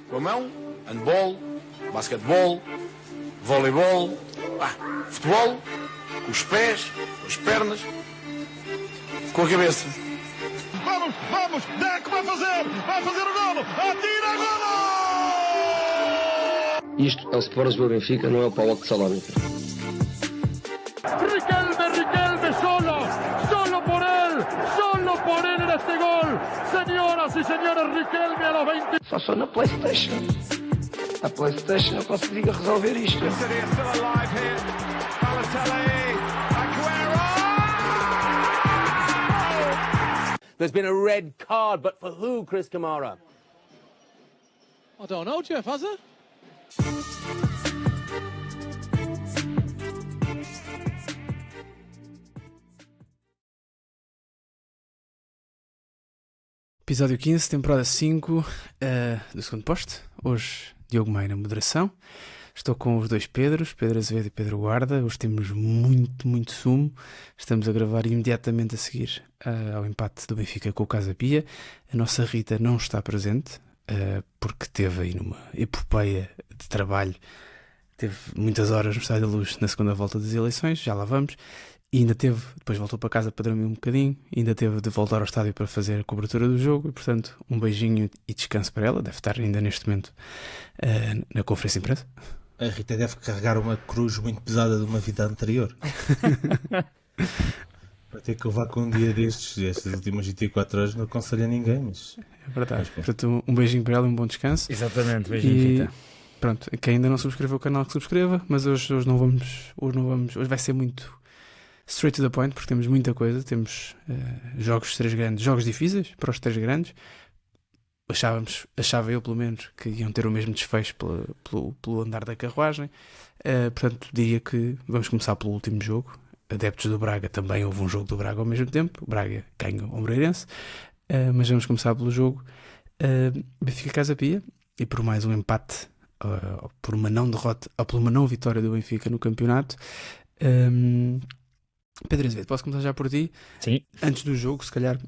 Com a mão, handball, basquetebol, voleibol, futebol, com os pés, com as pernas, com a cabeça. Vamos, Deco vai fazer o golo, atira, golo! Isto é o Sport Lisboa Benfica, não é o PAOK de Salónica. Riquelme, solo por él en este gol. Señoras y señores, Riquelme a los 20. Só sou na PlayStation. Na PlayStation eu consigo resolver isto. There's been a red card, but for who, Chris Kamara? I don't know, Jeff, has it? Episódio 15, temporada 5 do segundo posto. Hoje, Diogo Maia na moderação. Estou com os dois Pedros, Pedro Azevedo e Pedro Guarda. Hoje temos muito sumo. Estamos a gravar imediatamente a seguir ao empate do Benfica com o Casa Pia. A nossa Rita não está presente, porque teve aí numa epopeia de trabalho. Teve muitas horas no Estádio da Luz na segunda volta das eleições, já lá vamos. E ainda teve, depois voltou para casa para dormir um bocadinho, ainda teve de voltar ao estádio para fazer a cobertura do jogo e, portanto, um beijinho e descanso para ela. Deve estar ainda neste momento na conferência de imprensa. A Rita deve carregar uma cruz muito pesada de uma vida anterior. Para ter que levar com um dia destes, estas últimas 24 horas, não aconselho a ninguém, mas... É verdade. Portanto, um beijinho para ela e um bom descanso. Exatamente, beijinho, Rita. Pronto, quem ainda não subscreveu o canal que subscreva, mas hoje não vamos, hoje vai ser muito straight to the point, porque temos muita coisa, temos jogos três grandes, jogos difíceis para os três grandes. Achava eu pelo menos que iam ter o mesmo desfecho pelo andar da carruagem. Portanto, diria que vamos começar pelo último jogo. Adeptos do Braga, também houve um jogo do Braga ao mesmo tempo. O Braga ganhou ao Moreirense, mas vamos começar pelo jogo Benfica Casa Pia, e por mais um empate, por uma não derrota, ou por uma não vitória do Benfica no campeonato. Pedro Azevedo, posso começar já por ti? Sim. Antes do jogo, se calhar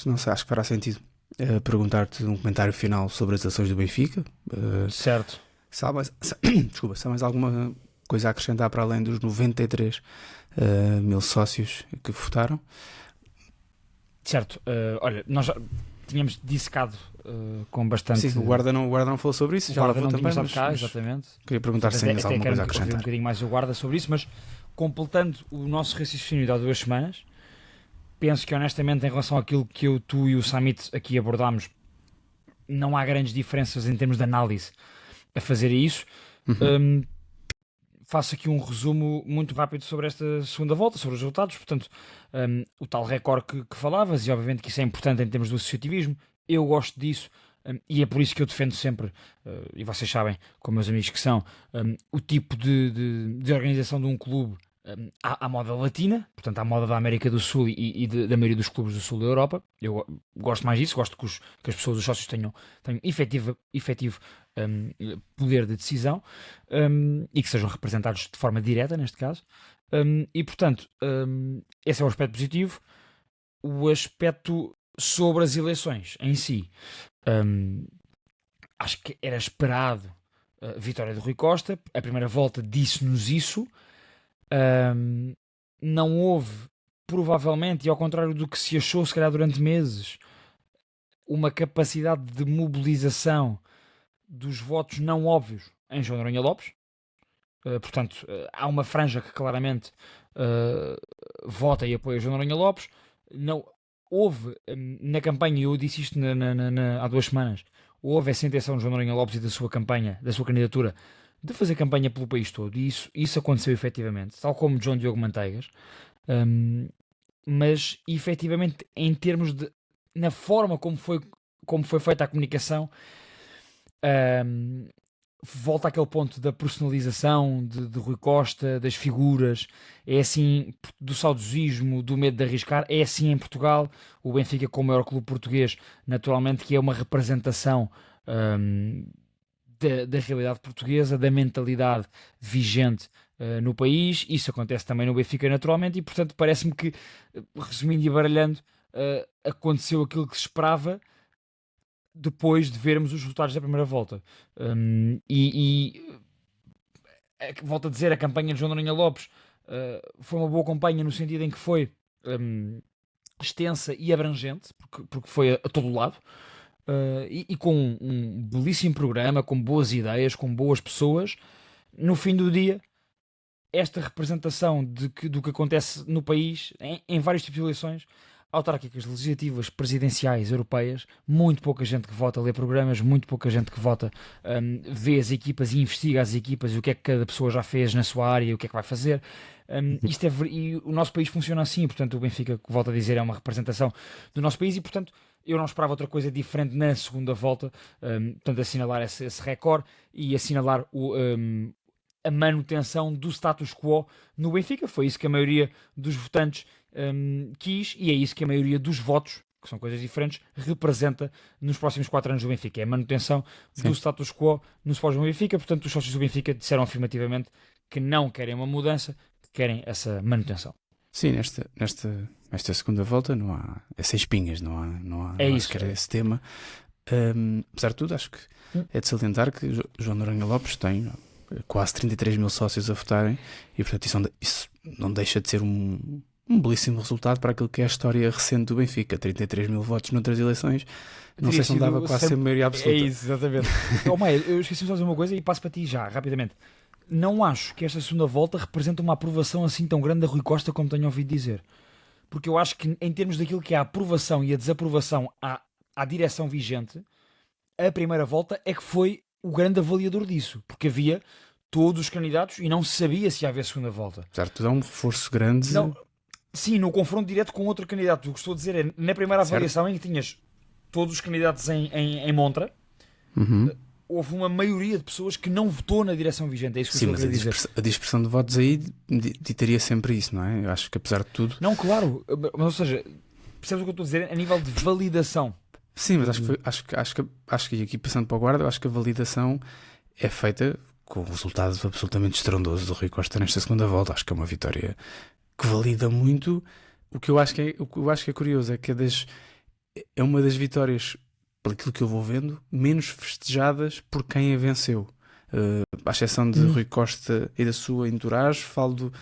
não sei, acho que fará sentido perguntar-te um comentário final sobre as ações do Benfica. Certo. Se há mais alguma coisa a acrescentar para além dos 93 mil sócios que votaram? Certo. Olha, nós já tínhamos dissecado com bastante... Sim, o Guarda não falou sobre isso, já lá vou também. Exatamente. Queria perguntar se tens alguma coisa a acrescentar. Um bocadinho mais o Guarda sobre isso, mas completando o nosso raciocínio de há 2 semanas, penso que honestamente em relação àquilo que tu e o Samit aqui abordámos, não há grandes diferenças em termos de análise a fazer isso. Faço aqui um resumo muito rápido sobre esta segunda volta, sobre os resultados. Portanto, o tal recorde que falavas, e obviamente que isso é importante em termos do associativismo, eu gosto disso, e é por isso que eu defendo sempre, e vocês sabem, como meus amigos que são, o tipo de organização de um clube à moda latina, portanto à moda da América do Sul e da maioria dos clubes do Sul da Europa. Eu gosto mais disso, gosto que as pessoas, os sócios tenham efetivo poder de decisão, e que sejam representados de forma direta neste caso, e portanto esse é o aspecto positivo. O aspecto sobre as eleições em si, acho que era esperado a vitória do Rui Costa. A primeira volta disse-nos isso. Não houve, provavelmente, e ao contrário do que se achou se calhar durante meses, uma capacidade de mobilização dos votos não óbvios em João Noronha Lopes. Portanto, há uma franja que claramente vota e apoia João Noronha Lopes. Não houve na campanha, e eu disse isto há 2 semanas, houve essa intenção de João Noronha Lopes e da sua campanha, da sua candidatura, de fazer campanha pelo país todo, e isso aconteceu efetivamente, tal como João Diogo Manteigas, mas efetivamente em termos de, na forma como foi feita a comunicação, volta àquele ponto da personalização de Rui Costa, das figuras, é assim, do saudosismo, do medo de arriscar, é assim em Portugal. O Benfica, como maior clube português, naturalmente que é uma representação da realidade portuguesa, da mentalidade vigente no país. Isso acontece também no Benfica naturalmente, e portanto parece-me que, resumindo e baralhando, aconteceu aquilo que se esperava, depois de vermos os resultados da primeira volta. Volto a dizer, a campanha de João Noronha Lopes foi uma boa campanha no sentido em que foi extensa e abrangente, porque foi a todo lado, e com um belíssimo programa, com boas ideias, com boas pessoas. No fim do dia, esta representação do que acontece no país, em vários tipos de eleições, autárquicas, legislativas, presidenciais, europeias, muito pouca gente que vota lê programas, muito pouca gente que vota vê as equipas e investiga as equipas e o que é que cada pessoa já fez na sua área e o que é que vai fazer. E o nosso país funciona assim, portanto o Benfica, que volto a dizer, é uma representação do nosso país e, portanto, eu não esperava outra coisa diferente na segunda volta, portanto, assinalar esse recorde e assinalar a manutenção do status quo no Benfica. Foi isso que a maioria dos votantes quis e é isso que a maioria dos votos, que são coisas diferentes, representa nos próximos 4 anos do Benfica. É a manutenção do status quo nos pós do Benfica. Portanto, os sócios do Benfica disseram afirmativamente que não querem uma mudança, que querem essa manutenção. Sim, nesta segunda volta não há essas espinhas, não há isso, sequer esse tema. Apesar de tudo, acho que é de salientar que João Noronha Lopes tem quase 33 mil sócios a votarem e, portanto, isso não deixa de ser um belíssimo resultado para aquilo que é a história recente do Benfica. 33 mil votos noutras eleições, não sei se não dava quase sempre maioria absoluta. É isso, exatamente. Maia, eu esqueci-me só de dizer uma coisa e passo para ti já, rapidamente. Não acho que esta segunda volta represente uma aprovação assim tão grande da Rui Costa como tenho ouvido dizer. Porque eu acho que, em termos daquilo que é a aprovação e a desaprovação à direção vigente, a primeira volta é que foi o grande avaliador disso. Porque havia todos os candidatos e não se sabia se ia haver segunda volta. Apesar de tudo, é um reforço grande. Não, sim, no confronto direto com outro candidato. O que estou a dizer é, na primeira avaliação, em que tinhas todos os candidatos em montra, houve uma maioria de pessoas que não votou na direção vigente. É isso que sim, eu mas estou a dizer. A dispersão de votos aí ditaria sempre isso, não é? Eu acho que, apesar de tudo... Não, claro. Mas, ou seja, percebes o que eu estou a dizer? A nível de validação. Sim, mas acho que aqui, passando para o guarda, eu acho que a validação é feita com o resultado absolutamente estrondoso do Rui Costa nesta segunda volta. Acho que é uma vitória que valida muito. O que eu acho que é curioso é que é uma das vitórias, por aquilo que eu vou vendo, menos festejadas por quem a venceu. À exceção de Rui Costa e da sua entourage, falo do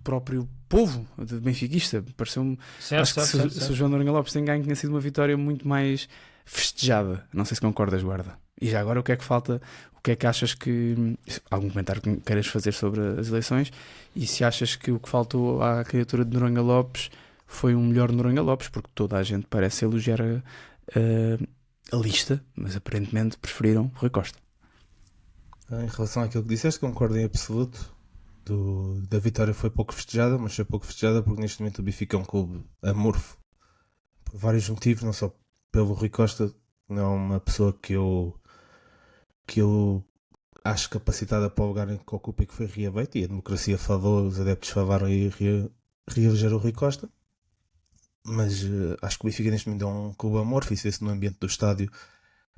próprio povo de benfiquista. Pareceu-me, acho que se o João Noronha Lopes tem ganho, tinha sido uma vitória muito mais festejada. Não sei se concordas, guarda. E já agora, o que é que falta? O que é que achas que... Algum comentário que queiras fazer sobre as eleições? E se achas que o que faltou à candidatura de Noronha Lopes foi um melhor Noronha Lopes? Porque toda a gente parece elogiar a lista, mas aparentemente preferiram Rui Costa. Em relação àquilo que disseste, concordo em absoluto. Da vitória foi pouco festejada, mas foi pouco festejada porque neste momento o Benfica é um clube amorfo por vários motivos, não só pelo Rui Costa, não é uma pessoa que eu acho capacitada para o lugar em que ocupa e que foi reeleito, e a democracia falou, os adeptos falaram e reelegeram o Rui Costa. Mas acho que o Benfica neste momento é um clube amorfo, e se no ambiente do estádio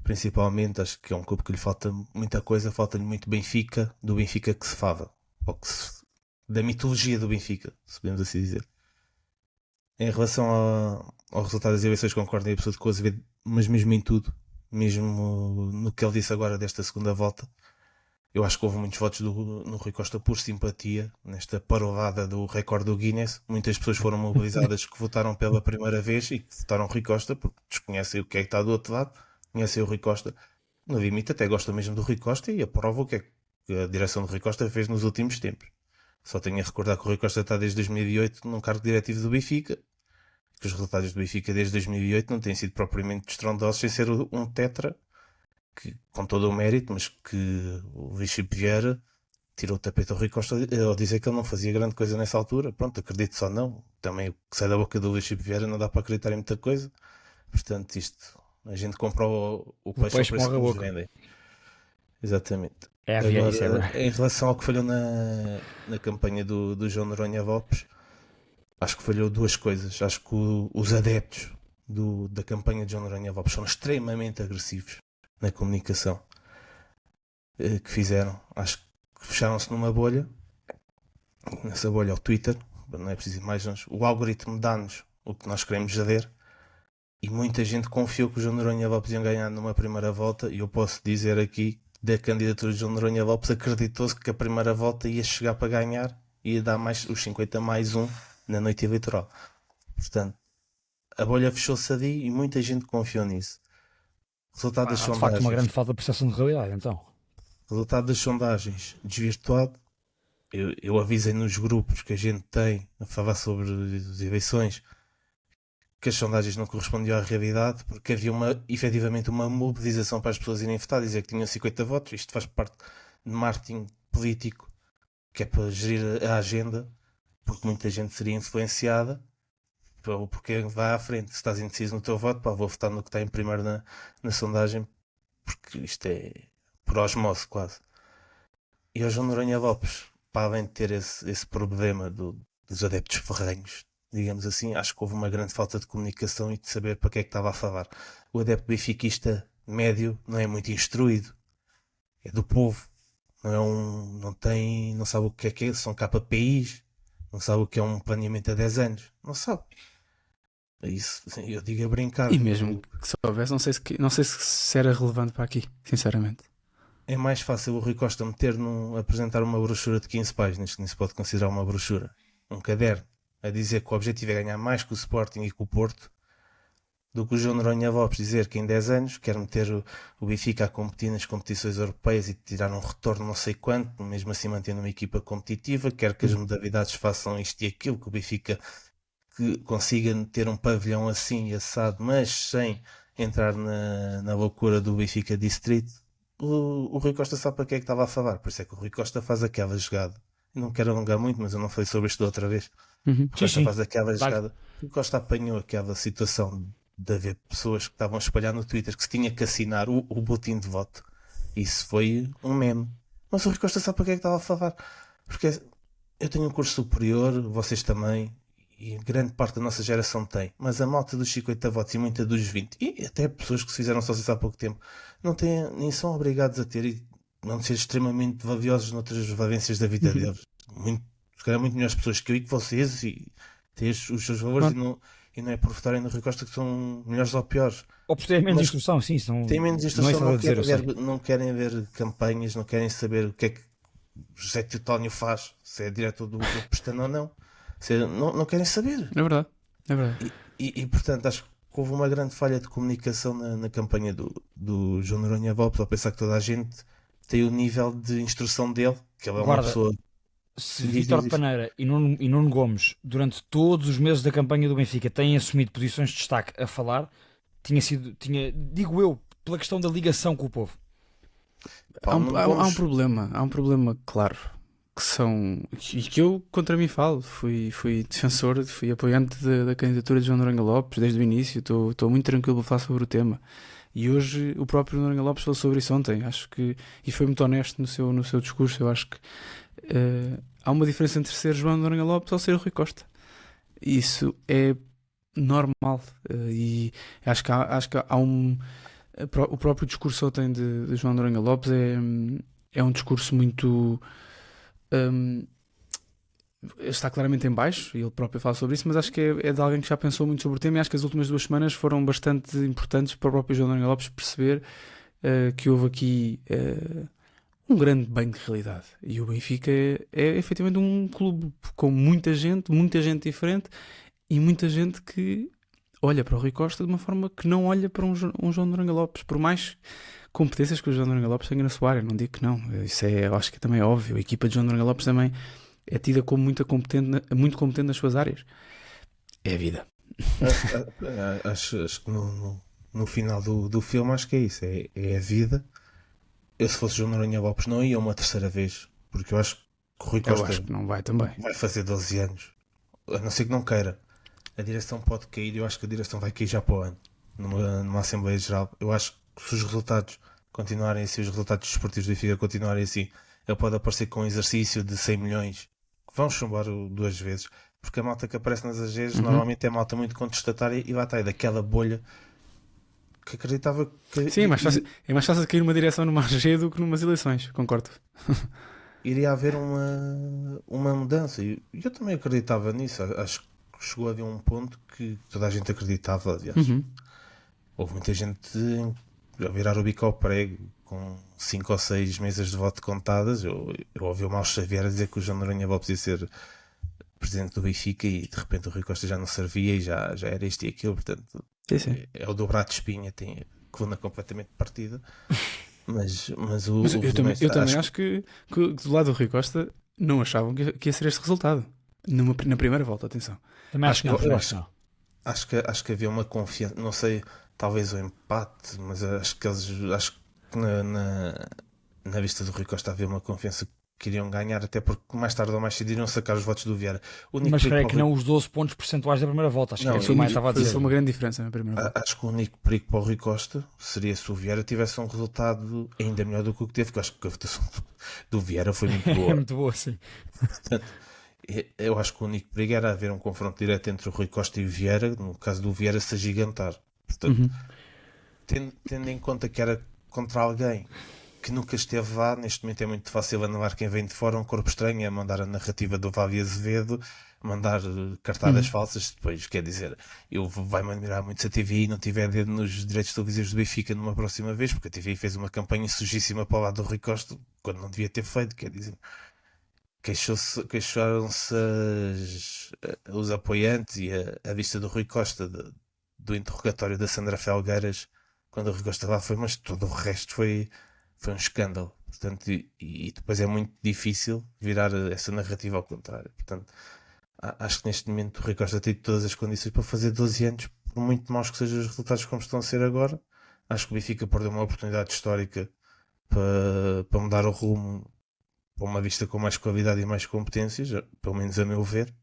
principalmente, acho que é um clube que lhe falta muita coisa, falta-lhe muito Benfica, do Benfica que se fala, da mitologia do Benfica, se podemos assim dizer. Em relação ao resultado das eleições, concordo em absoluto com o Azevedo, mas mesmo em tudo, mesmo no que ele disse agora desta segunda volta, eu acho que houve muitos votos no Rui Costa por simpatia, nesta parolada do recorde do Guinness. Muitas pessoas foram mobilizadas que votaram pela primeira vez e que votaram Rui Costa porque desconhecem o que é que está do outro lado, conhecem o Rui Costa. No limite até gostam mesmo do Rui Costa e aprovam o que é que a direção do Rui Costa fez nos últimos tempos. Só tenho a recordar que o Rui Costa está desde 2008 num cargo diretivo do Benfica, que os resultados do Benfica desde 2008 não têm sido propriamente estrondosos, sem ser um tetra, que, com todo o mérito, mas que o Luís Filipe Vieira tirou o tapete ao Rui Costa ao dizer que ele não fazia grande coisa nessa altura. Pronto, acredito só não. Também o que sai da boca do Luís Filipe Vieira não dá para acreditar em muita coisa. Portanto, isto, a gente compra o peixe ao preço que nos vendem. Exatamente. Agora, em relação ao que falhou na campanha do João Noronha Lopes, acho que falhou duas coisas. Acho que os adeptos da campanha de João Noronha Lopes são extremamente agressivos na comunicação que fizeram. Acho que fecharam-se numa bolha. Nessa bolha, o Twitter, não é preciso ir mais longe. O algoritmo dá-nos o que nós queremos ver. E muita gente confiou que o João Noronha Lopes ia ganhar numa primeira volta, e eu posso dizer aqui, da candidatura de João Noronha Lopes, acreditou-se que a primeira volta ia chegar para ganhar e ia dar mais os 50 mais 1 na noite eleitoral. Portanto, a bolha fechou-se ali e muita gente confiou nisso. Resultado das Há de facto sondagens. uma grande falta de percepção de realidade, então. Resultado das sondagens desvirtuado. Eu avisei nos grupos que a gente tem a falar sobre as eleições que as sondagens não correspondiam à realidade, porque havia efetivamente uma mobilização para as pessoas irem votar, dizer que tinham 50 votos. Isto faz parte de marketing político, que é para gerir a agenda, porque muita gente seria influenciada porque vai à frente. Se estás indeciso no teu voto, pá, vou votar no que está em primeiro na sondagem, porque isto é por osmose quase. E o João Noronha Lopes, para além de ter esse problema dos adeptos ferrenhos, digamos assim, acho que houve uma grande falta de comunicação e de saber para que é que estava a falar. O adepto benfiquista médio não é muito instruído, é do povo, não sabe o que é, são KPIs, não sabe o que é um planeamento a 10 anos, não sabe. Isso eu digo a brincar. E mesmo que soubesse, não sei se era relevante para aqui, sinceramente. É mais fácil o Rui Costa apresentar uma brochura de 15 páginas, que nem se pode considerar uma brochura, um caderno, a dizer que o objetivo é ganhar mais que o Sporting e que o Porto, do que o João Noronha Lopes dizer que em 10 anos quer meter o Benfica a competir nas competições europeias e tirar um retorno não sei quanto, mesmo assim mantendo uma equipa competitiva, quer que as modalidades façam isto e aquilo, que o Benfica que consiga ter um pavilhão assim assado, mas sem entrar na loucura do Benfica Distrito. O Rui Costa sabe para que é que estava a falar, por isso é que o Rui Costa faz aquela jogada. Não quero alongar muito, mas eu não falei sobre isto da outra vez. O Rui Costa faz aquela jogada. O Rui Costa apanhou aquela situação de haver pessoas que estavam a espalhar no Twitter que se tinha que assinar o boletim de voto. Isso foi um meme. Mas o Rui Costa sabe para que é que estava a falar. Porque eu tenho um curso superior, vocês também, e grande parte da nossa geração tem, mas a malta dos 50 votos e muita dos 20, e até pessoas que se fizeram sócios há pouco tempo, não têm, nem são obrigados a ter, e não ser extremamente valiosos noutras valências da vida deles. Se calhar muito melhores pessoas que eu e que vocês, e têm os seus valores, e não é por votarem no Rui Costa que são melhores ou piores. Ou por terem menos instrução, sim. Têm menos instrução, não querem ver campanhas, não querem saber o que é que José Teutónio faz, se é diretor do Pestano ou não. Não querem saber. É verdade. E portanto acho que houve uma grande falha de comunicação na campanha do João Noronha Lopes, ao pensar que toda a gente tem o nível de instrução dele, que ele é uma pessoa. Se Vítor Paneira e Nuno Gomes, durante todos os meses da campanha do Benfica, têm assumido posições de destaque a falar, digo eu, pela questão da ligação com o povo. Há um problema claro, que eu contra mim falo, fui defensor, fui apoiante da candidatura de João Noronha Lopes desde o início, estou muito tranquilo para falar sobre o tema. E hoje o próprio Noronha Lopes falou sobre isso ontem, acho que, e foi muito honesto no seu discurso. Eu acho que há uma diferença entre ser João Noronha Lopes ou ser Rui Costa. Isso é normal, e acho que há o próprio discurso ontem de João Noronha Lopes é um discurso muito está claramente em baixo, e ele próprio fala sobre isso, mas acho que é de alguém que já pensou muito sobre o tema, e acho que as últimas 2 semanas foram bastante importantes para o próprio João Noronha Lopes perceber que houve aqui um grande banho de realidade, e o Benfica é efetivamente um clube com muita gente diferente, e muita gente que olha para o Rui Costa de uma forma que não olha para um João Noronha Lopes, por mais competências que o João Noronha Lopes tenha na sua área. Não digo que não, isso eu acho que também é óbvio. A equipa de João Noronha Lopes também é tida como muito competente nas suas áreas. É a vida. Acho que no final do filme acho que é isso, é a vida. Eu, se fosse João Noronha Lopes, não ia uma terceira vez, porque eu acho que o Rui Costa acho que não vai também. Vai fazer 12 anos, a não ser que não queira. A direção pode cair, eu acho que a direção vai cair já para o ano, numa Assembleia Geral. Eu acho que se os resultados continuarem assim, os resultados desportivos do Benfica continuarem assim, ele pode aparecer com um exercício de 100 milhões, que vão chumbar 2 vezes, porque a malta que aparece nas AGs normalmente é malta muito contestatária, e lá está, é daquela bolha que acreditava que... Sim, é mais fácil cair numa direção numa AG do que numas eleições, concordo. Iria haver uma mudança, e eu também acreditava nisso. Acho que os chegou a haver um ponto que toda a gente acreditava, aliás. Houve muita gente a virar o bico ao prego com 5 ou 6 mesas de voto contadas. Eu ouvi o Mauro Xavier a dizer que o João Noronha Lopes ia ser presidente do Benfica e de repente o Rui Costa já não servia e já era isto e aquilo. Portanto, é o dobrado de espinha, tem a coluna completamente partida. Mas eu também acho que do lado do Rui Costa não achavam que ia ser este resultado na primeira volta, atenção. Também acho que não. Acho que havia uma confiança, não sei, talvez o empate, mas acho que na vista do Rui Costa havia uma confiança que iriam ganhar, até porque mais tarde ou mais cedo iriam sacar os votos do Vieira. Mas creio que não os 12 pontos percentuais da primeira volta. Acho que é mais estava a dizer. Foi uma grande diferença na primeira volta. Acho que o único perigo para o Rui Costa seria se o Vieira tivesse um resultado ainda melhor do que o que teve, porque acho que a votação do Vieira foi muito boa. É muito boa, sim. Portanto, eu acho que o único perigo era haver um confronto direto entre o Rui Costa e o Vieira, no caso do Vieira se agigantar. Portanto, tendo em conta que era contra alguém que nunca esteve lá, neste momento é muito fácil anular quem vem de fora, um corpo estranho, é mandar a narrativa do Vávia Azevedo, mandar cartadas falsas, depois, quer dizer, vai-me admirar muito se a TVI não tiver dedo nos direitos televisivos do Benfica numa próxima vez, porque a TVI fez uma campanha sujíssima para o lado do Rui Costa, quando não devia ter feito, quer dizer, queixaram-se os apoiantes e a vista do Rui Costa do interrogatório da Sandra Felgueiras, quando o Rui Costa lá foi, mas todo o resto foi um escândalo. Portanto, e depois é muito difícil virar essa narrativa ao contrário. Portanto, acho que neste momento o Rui Costa tem todas as condições para fazer 12 anos, por muito maus que sejam os resultados como estão a ser agora. Acho que o Benfica perdeu uma oportunidade histórica para mudar o rumo para uma vista com mais qualidade e mais competências, pelo menos a meu ver.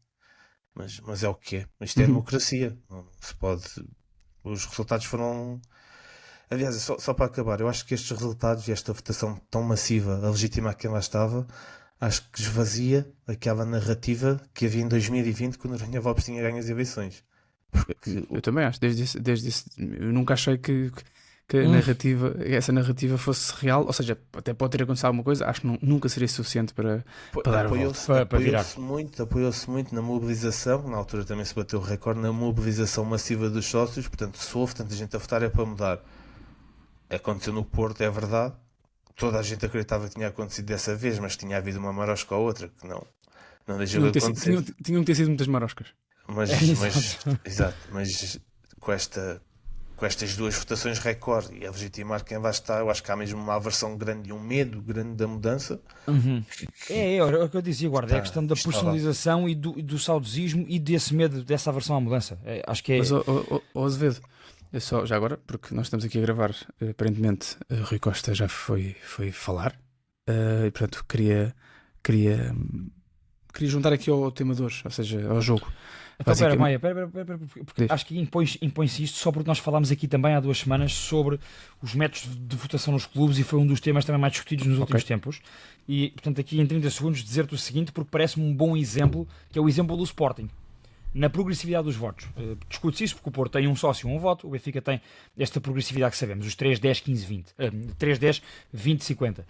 Mas é o que é. Isto é democracia. Não se pode. Os resultados foram. Aliás, só para acabar, eu acho que estes resultados e esta votação tão massiva a legitimar quem lá estava, acho que esvazia aquela narrativa que havia em 2020 quando o Noronha Lopes tinha ganho as eleições. Eu também acho, desde isso, eu nunca achei que essa narrativa fosse real, ou seja, até pode ter acontecido alguma coisa, acho que nunca seria suficiente para dar a volta. Apoiou-se muito na mobilização, na altura também se bateu o recorde, na mobilização massiva dos sócios, portanto, se houve tanta gente a votar é para mudar. Aconteceu no Porto, é verdade, toda a gente acreditava que tinha acontecido dessa vez, mas tinha havido uma marosca ou outra que não deixou de acontecer. Tinham que ter sido muitas maroscas. Exato, mas com estas duas votações recorde e a legitimar quem lá está, eu acho que há mesmo uma aversão grande e um medo grande da mudança. É o que eu dizia, Guarda, é a questão da personalização e do saudosismo e desse medo, dessa aversão à mudança. Acho que é. Mas, Azevedo, já agora, porque nós estamos aqui a gravar, aparentemente Rui Costa já foi falar, e portanto queria juntar aqui ao tema de hoje, ou seja, ao jogo. Então, espera, Maia, porque acho que impõe-se isto só porque nós falámos aqui também há 2 semanas sobre os métodos de votação nos clubes e foi um dos temas também mais discutidos nos últimos tempos. E, portanto, aqui em 30 segundos dizer-te o seguinte, porque parece-me um bom exemplo, que é o exemplo do Sporting. Na progressividade dos votos. Discute-se isso porque o Porto tem um sócio, um voto, o Benfica tem esta progressividade que sabemos, os 3, 10, 15, 20. 3, 10, 20, 50.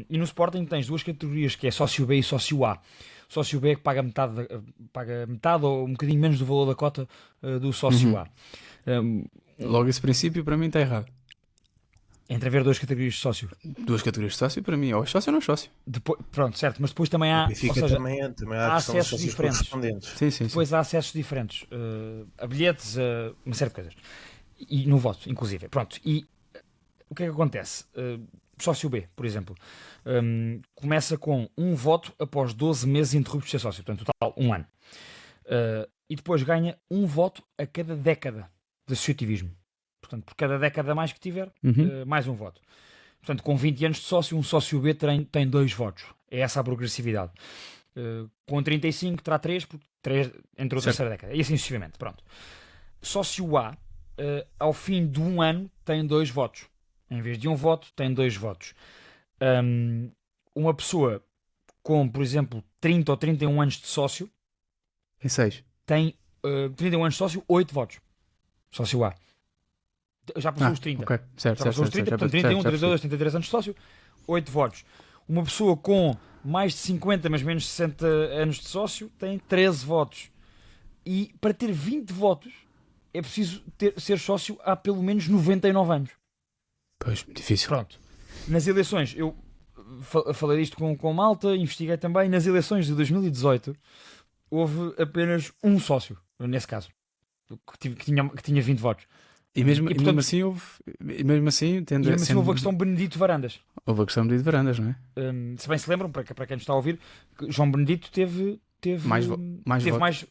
E no Sporting tens 2 categorias, que é sócio B e sócio A. Sócio B é que paga metade ou um bocadinho menos do valor da cota do sócio A. Logo esse princípio para mim está errado. Entre haver 2 categorias de sócio. 2 categorias de sócio para mim, ou é sócio ou não é sócio. Pronto, certo, mas depois também há, também há acessos diferentes. Sim. Depois há acessos diferentes a bilhetes, a uma série de coisas. E no voto, inclusive. Pronto, e o que é que acontece? Sócio B, por exemplo, começa com um voto após 12 meses ininterruptos de ser sócio, portanto, total, 1 ano. E depois ganha um voto a cada década de associativismo. Portanto, por cada década mais que tiver, mais um voto. Portanto, com 20 anos de sócio, um sócio B tem 2 votos. É essa a progressividade. Com 35 terá 3, porque 3 entrou a terceira década. E assim sucessivamente. Pronto. Sócio A, ao fim de 1 ano, tem 2 votos. Em vez de um voto, tem 2 votos. Uma pessoa com, por exemplo, 30 ou 31 anos de sócio... Em 6. Tem 31 anos de sócio, 8 votos. Sócio A. Já passou os 30. Okay. Certo, já passou os 30, portanto 31, 32, 33 anos de sócio, 8 votos. Uma pessoa com mais de 50, mas menos de 60 anos de sócio, tem 13 votos. E para ter 20 votos é preciso ser sócio há pelo menos 99 anos. Pois, difícil. Pronto. Nas eleições, eu falei disto com malta, investiguei também. Nas eleições de 2018 houve apenas um sócio, nesse caso, que tinha 20 votos. E mesmo assim houve. E mesmo assim, houve a questão Benedito Varandas. Houve a questão de Varandas, não é? Se bem se lembram, para quem nos está a ouvir, que João Benedito teve mais votantes,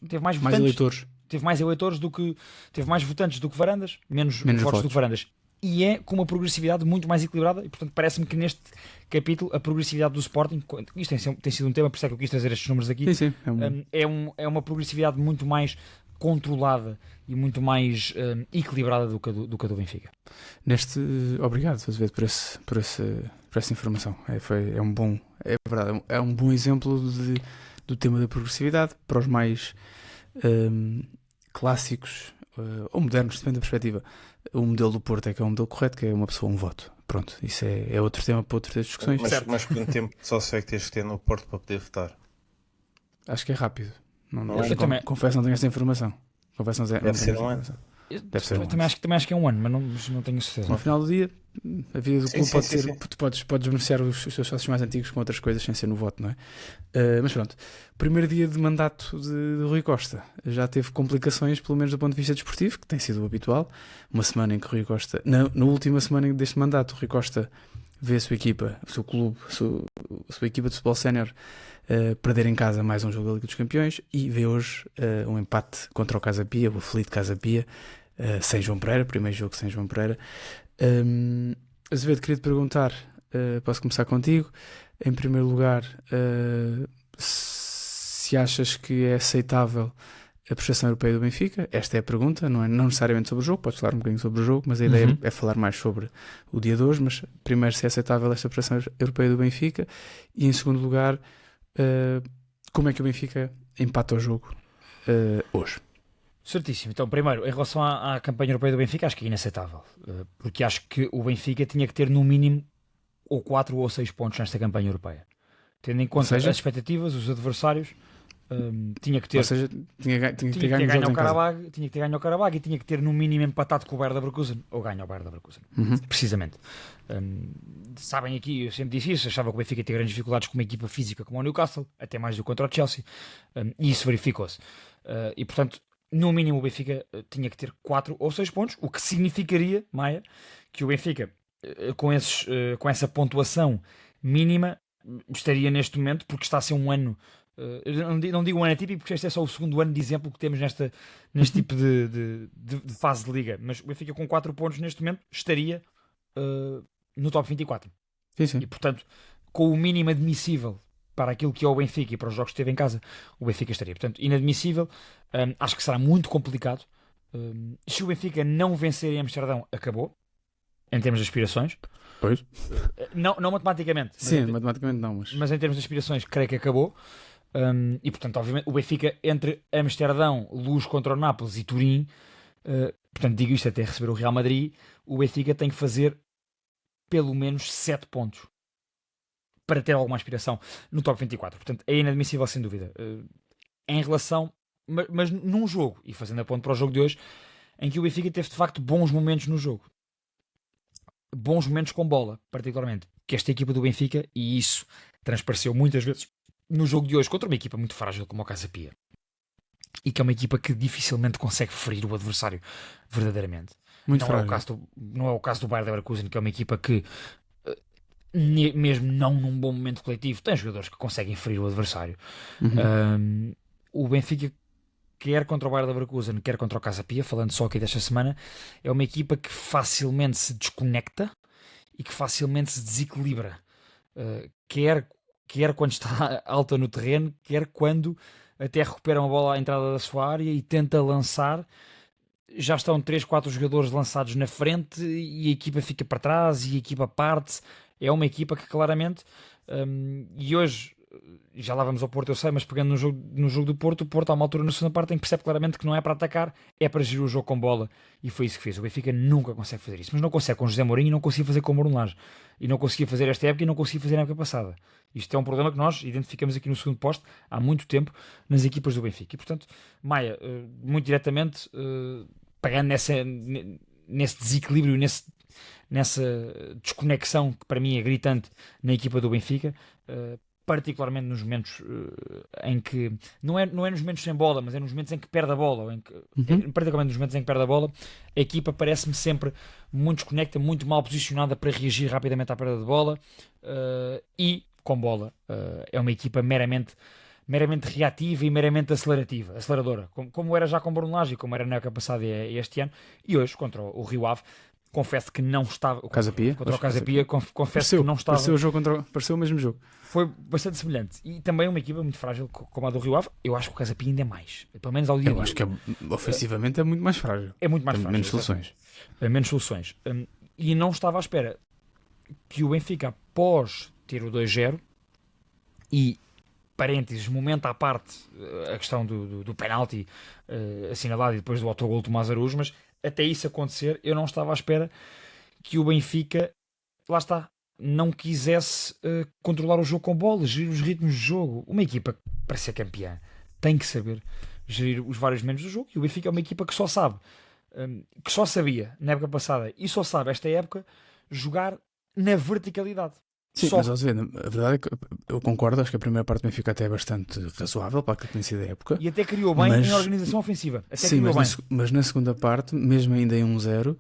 eleitores. Teve mais eleitores do que. Teve mais votantes do que Varandas, menos votos do que Varandas. E é com uma progressividade muito mais equilibrada, e portanto parece-me que neste capítulo a progressividade do Sporting, isto tem sido um tema, por isso é que eu quis trazer estes números aqui, sim. É uma progressividade muito mais controlada e muito mais equilibrada do que a do Benfica. Obrigado, Azevedo, por essa informação. É um bom exemplo do tema da progressividade para os mais clássicos ou modernos, depende da perspectiva. O modelo do Porto é que é um modelo correto, que é uma pessoa, um voto. Pronto, isso é outro tema para outras discussões. Mas quanto tempo de sócio é que tens que ter no Porto para poder votar? Acho que é rápido. Confesso, não tenho essa informação. Deve ser um ano. Também acho que é um ano, mas não tenho certeza. No final do dia, a vida do clube pode ser. Tu podes beneficiar os seus sócios mais antigos com outras coisas sem ser no voto, não é? Mas pronto, primeiro dia de mandato de Rui Costa já teve complicações, pelo menos do ponto de vista desportivo, que tem sido o habitual. Uma semana em que Rui Costa, na última semana deste mandato, Rui Costa vê a sua equipa, o seu clube, a sua equipa de futebol sénior perder em casa mais um jogo da Liga dos Campeões, e vê hoje um empate contra o Casa Pia, o aflito Casa Pia, sem João Pereira, primeiro jogo sem João Pereira. Azevedo, queria te perguntar, posso começar contigo, em primeiro lugar, se achas que é aceitável a prestação europeia do Benfica? Esta é a pergunta, não necessariamente sobre o jogo, podes falar um bocadinho sobre o jogo, mas a ideia é falar mais sobre o dia de hoje. Mas primeiro, se é aceitável esta prestação europeia do Benfica, e em segundo lugar, como é que o Benfica empata o jogo hoje? Certíssimo. Então, primeiro, em relação à campanha europeia do Benfica, acho que é inaceitável, porque acho que o Benfica tinha que ter no mínimo ou 4 ou 6 pontos nesta campanha europeia, tendo em conta as expectativas, os adversários. Tinha que ter, ou seja, tinha que ter ganho ao Karabag, tinha que ter ganho ao Karabag, e tinha que ter no mínimo empatado com o Bayer Leverkusen, ou ganho ao Bayer Leverkusen, precisamente. Sabem, aqui eu sempre disse isso, achava que o Benfica tinha grandes dificuldades com uma equipa física como o Newcastle, até mais do que contra o Chelsea, e isso verificou-se. E portanto, no mínimo o Benfica tinha que ter 4 ou 6 pontos, o que significaria, Maia, que o Benfica com essa pontuação mínima estaria neste momento, porque está a ser um ano, não digo um ano atípico, porque este é só o segundo ano de exemplo que temos neste tipo de fase de liga, mas o Benfica com 4 pontos neste momento estaria no top 24. Sim. E portanto, com o mínimo admissível para aquilo que é o Benfica e para os jogos que teve em casa, o Benfica estaria. Portanto, inadmissível. Acho que será muito complicado. Se o Benfica não vencer em Amsterdão, acabou, em termos de aspirações. Pois. Não matematicamente. Sim, matematicamente não. Mas em termos de aspirações, creio que acabou. E portanto, obviamente, o Benfica entre Amsterdão, Luz contra o Nápoles e Turim, portanto, digo isto até receber o Real Madrid, o Benfica tem que fazer pelo menos 7 pontos para ter alguma aspiração no top 24. Portanto, é inadmissível, sem dúvida. Em relação, mas num jogo, e fazendo a ponto para o jogo de hoje, em que o Benfica teve de facto bons momentos no jogo. Bons momentos com bola, particularmente. Que esta equipa do Benfica, e isso transpareceu muitas vezes no jogo de hoje, contra uma equipa muito frágil como o Casa Pia, e que é uma equipa que dificilmente consegue ferir o adversário verdadeiramente. Muito não frágil. Não é o caso do Bayer Leverkusen, que é uma equipa que, mesmo não num bom momento coletivo, tem jogadores que conseguem ferir o adversário. O Benfica, quer contra o Bayer Leverkusen, quer contra o Casa Pia, falando só aqui desta semana, é uma equipa que facilmente se desconecta e que facilmente se desequilibra, quer quando está alta no terreno, quer quando até recupera uma bola à entrada da sua área e tenta lançar. Já estão 3, 4 jogadores lançados na frente e a equipa fica para trás e a equipa parte. É uma equipa que claramente, e hoje já lá vamos ao Porto, eu sei, mas pegando no jogo do Porto, o Porto há uma altura na segunda parte em que percebe claramente que não é para atacar, é para gerir o jogo com bola, e foi isso que fez. O Benfica nunca consegue fazer isso, mas não consegue com José Mourinho e não conseguia fazer com o Bruno Lage, e não conseguia fazer esta época e não conseguia fazer na época passada. Isto é um problema que nós identificamos aqui no segundo posto há muito tempo nas equipas do Benfica, e portanto, Maia, muito diretamente, pegando nesse desequilíbrio, nessa desconexão que para mim é gritante na equipa do Benfica, particularmente nos momentos em que não é nos momentos sem bola, mas é nos momentos em que perde a bola, particularmente nos momentos em que perde a bola, a equipa parece-me sempre muito desconecta, muito mal posicionada para reagir rapidamente à perda de bola, e com bola é uma equipa meramente reativa e meramente aceleradora, como era já com Bruno Lage, como era na época passada e este ano, e hoje contra o Rio Ave. Confesso que não estava Casa Pia. contra o Casa Pia, confesso que não estava. Pareceu o mesmo jogo. Foi bastante semelhante. E também uma equipa muito frágil como a do Rio Ave. Eu acho que o Casa Pia ainda é mais. Pelo menos ao dia. Eu acho que ofensivamente é muito mais frágil. É muito mais Tem frágil. menos soluções. Menos soluções. E não estava à espera que o Benfica, após ter o 2-0, e parênteses, momento à parte, a questão do penalti assinalado e depois do autogol do Tomás Araújo, mas até isso acontecer, eu não estava à espera que o Benfica, lá está, não quisesse controlar o jogo com bola, gerir os ritmos de jogo. Uma equipa, para ser campeã, tem que saber gerir os vários momentos do jogo, e o Benfica é uma equipa que só sabe, que só sabia na época passada e só sabe esta época jogar na verticalidade. Sim, Só. mas a verdade é que eu concordo, acho que a primeira parte do Benfica até é bastante razoável para aquilo que tem sido a época. E até criou bem em organização ofensiva. Até sim, criou mas na segunda parte, mesmo ainda em 1-0,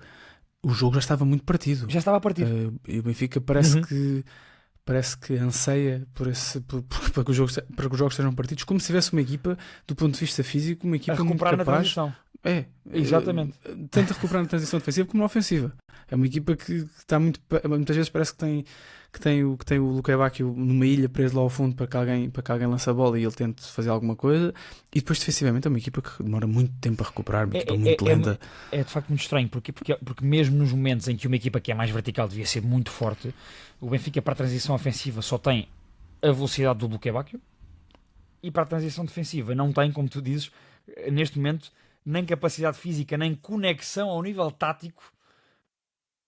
o jogo já estava muito partido. Já estava partido. E o Benfica parece que anseia para que os jogos sejam partidos, como se tivesse uma equipa, do ponto de vista físico, uma equipa a recuperar muito capaz. na transição. Exatamente. Tanto a recuperar na transição defensiva como na ofensiva. É uma equipa que está muitas vezes parece que tem o Luque Bacchio numa ilha preso lá ao fundo para que alguém lance a bola e ele tente fazer alguma coisa, e depois defensivamente é uma equipa que demora muito tempo a recuperar, uma equipa muito lenta. É de facto muito estranho, porque mesmo nos momentos em que uma equipa que é mais vertical devia ser muito forte, o Benfica para a transição ofensiva só tem a velocidade do Luque Bacchio, e para a transição defensiva não tem, como tu dizes, neste momento, nem capacidade física, nem conexão ao nível tático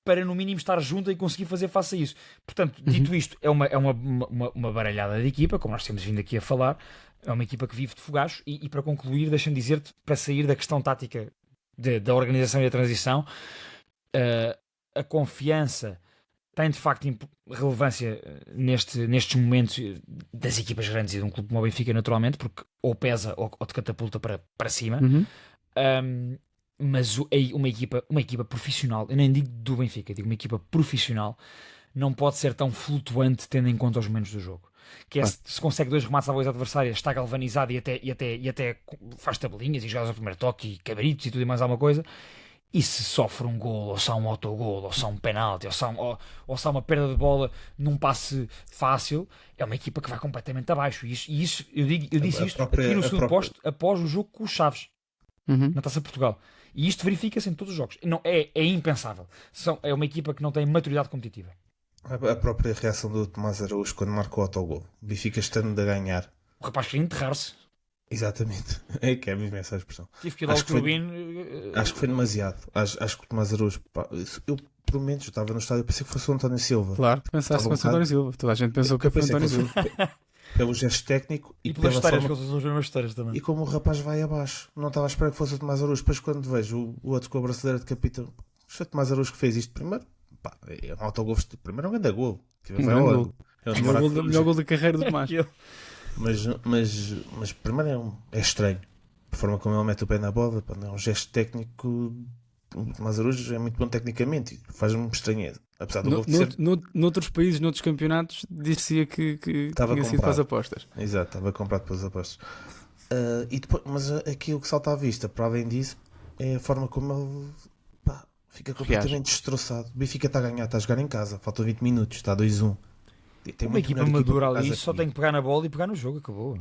para no mínimo estar junto e conseguir fazer face a isso. Portanto, dito isto, é uma baralhada de equipa, como nós temos vindo aqui a falar, é uma equipa que vive de fogachos, e para concluir, deixa-me dizer-te, para sair da questão tática da organização e da transição, a confiança tem de facto relevância nestes momentos das equipas grandes e de um clube como o Benfica, naturalmente, porque ou pesa ou te catapulta para cima. Mas uma equipa profissional, eu nem digo do Benfica, digo uma equipa profissional, não pode ser tão flutuante tendo em conta os momentos do jogo. Que é, se consegue 2 remates à baliza adversária, está galvanizado e até faz tabelinhas e joga ao primeiro toque e cabritos e tudo e mais alguma coisa. E se sofre um gol, ou só um autogol, ou só um penalti, ou só uma perda de bola num passe fácil, é uma equipa que vai completamente abaixo. E isso eu disse isto aqui no segundo posto após o jogo com os Chaves na Taça de Portugal. E isto verifica-se em todos os jogos. Não, é impensável. É uma equipa que não tem maturidade competitiva. A própria reação do Tomás Araújo quando marcou o autogol. O Benfica estando a ganhar. O rapaz queria enterrar-se. Exatamente. É que é mesmo essa a expressão. Tive que ir ao Turbino. Acho que foi demasiado. Acho que o Tomás Araújo... Eu, pelo menos, estava no estádio e pensei que fosse o António Silva. Claro, pensaste que fosse o António Silva. Toda a gente pensou que foi o António Silva. Pelo gesto técnico e pelas histórias, forma... que eles usam as histórias também. E como o rapaz vai abaixo, não estava a esperar que fosse o Tomás Araújo. Depois, quando vejo o outro com a braçadeira de capitão, foi o Tomás Araújo que fez isto primeiro. Pá, é um autogol. Primeiro é um grande gol. É o melhor gol da carreira do Tomás. Mas primeiro é estranho. A forma como ele mete o pé na bola, é um gesto técnico. O Tomás Araújo é muito bom tecnicamente, faz-me estranheza. Apesar do gol de ser... Noutros países, noutros campeonatos, dizia que tinha sido para as apostas. Exato, estava comprado para as apostas. E depois, mas aquilo que salta à vista, para além disso, é a forma como ele fica completamente destroçado. O Benfica está a ganhar, está a jogar em casa, faltam 20 minutos, está 2-1. Tem uma equipa madura ali, só tem que pegar na bola e pegar no jogo, acabou.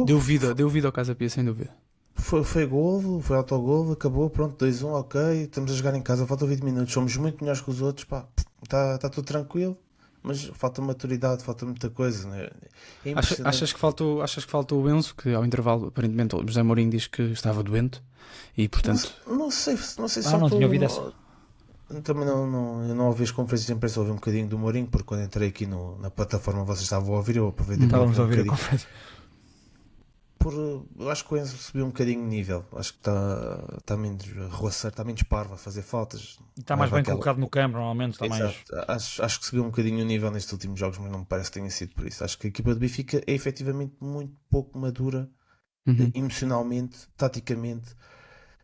Deu vida ao Casa Pia, sem dúvida. Foi golo, foi autogolo, acabou, pronto, 2-1, ok, estamos a jogar em casa, faltam 20 minutos, somos muito melhores que os outros, está tudo tranquilo. mas falta maturidade, falta muita coisa, né? É impressionante. Achas que faltou o Enzo, que ao intervalo, aparentemente, o José Mourinho diz que estava doente e, portanto... Não sei se não faltou... tinha ouvido essa. Também eu não ouvi as conferências de imprensa, ouvi um bocadinho do Mourinho, porque quando entrei aqui na plataforma vocês estavam a ouvir, eu aproveitei para Estávamos a ouvir ouvir um a bocadinho. conferência. Eu acho que o Enzo subiu um bocadinho de nível, acho que está menos roçar, está menos parvo a fazer faltas. E está mais Leva bem colocado no campo, normalmente está mais... Exato. Acho que subiu um bocadinho o nível nestes últimos jogos, mas não me parece que tenha sido por isso. Acho que a equipa do Benfica é efetivamente muito pouco madura, emocionalmente, taticamente,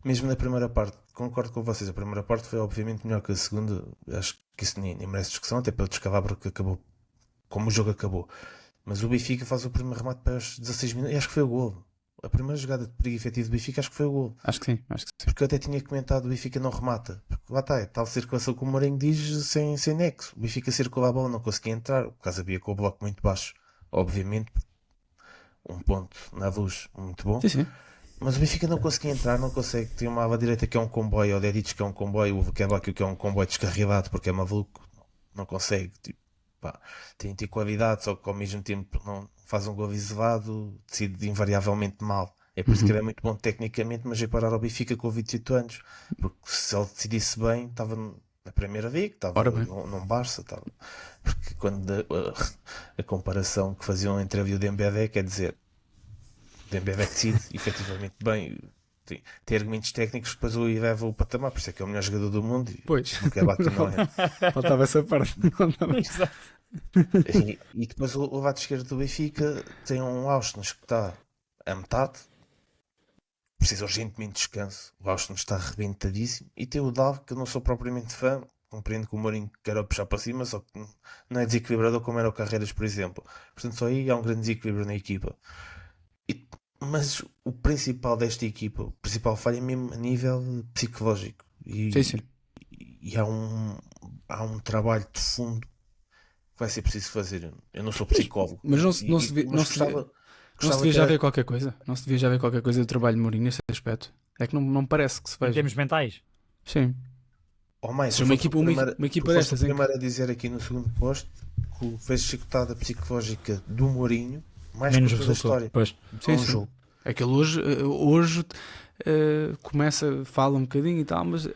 mesmo na primeira parte. Concordo com vocês, a primeira parte foi obviamente melhor que a segunda, acho que isso nem merece discussão, até para descavar porque acabou como o jogo acabou. Mas o Benfica faz o primeiro remate para os 16 minutos e acho que foi o golo. A primeira jogada de perigo efetivo do Benfica acho que foi o golo. Acho que sim. Porque eu até tinha comentado, o Benfica não remata. Porque lá está, é tal circulação como o Mourinho diz, sem nexo. O Benfica circula a bola, não conseguia entrar, por causa havia com o bloco muito baixo, obviamente. Um ponto na luz muito bom. Sim. Mas o Benfica não conseguia entrar, não consegue. Tem uma ala direita que é um comboio, o Dedic que é um comboio, o Kebak que é um comboio descarrilado porque é maluco, não consegue. Tipo, tem qualidade, só que ao mesmo tempo não faz um gol isolado, decide invariavelmente mal. É por isso que ele é muito bom tecnicamente, mas vai parar ao Benfica com 28 anos, porque se ele decidisse bem, estava na primeira vez, estava num Barça, estava. Porque quando a comparação que faziam entre ele e o Dembélé, quer dizer, o Dembélé decide efetivamente bem, tem argumentos técnicos, depois o leva o patamar, por isso é que é o melhor jogador do mundo. Pois, o Kebak não é. Faltava essa parte. Exato. E depois o lado esquerdo do Benfica tem um Austin que está a metade, precisa urgentemente de descanso. O Austin está arrebentadíssimo. E tem o Dal, que eu não sou propriamente fã, compreendo que o Mourinho quer puxar para cima, só que não é desequilibrador como era o Carreiras, por exemplo. Portanto, só aí há um grande desequilíbrio na equipa. Mas o principal desta equipa, o principal falha é mesmo a nível psicológico. Sim. E há um trabalho de fundo que vai ser preciso fazer. Eu não sou psicólogo. Mas não se devia já ver qualquer coisa? Não se devia já ver qualquer coisa do trabalho de Mourinho nesse aspecto? É que não parece que se veja. Em termos mentais? Sim. Ou mais, se uma equipa destas. O primeiro a dizer aqui no segundo posto que fez chicotada psicológica do Mourinho mais menos que toda a história. Pois. Sim. Jogo. Aquele hoje fala um bocadinho e tal, mas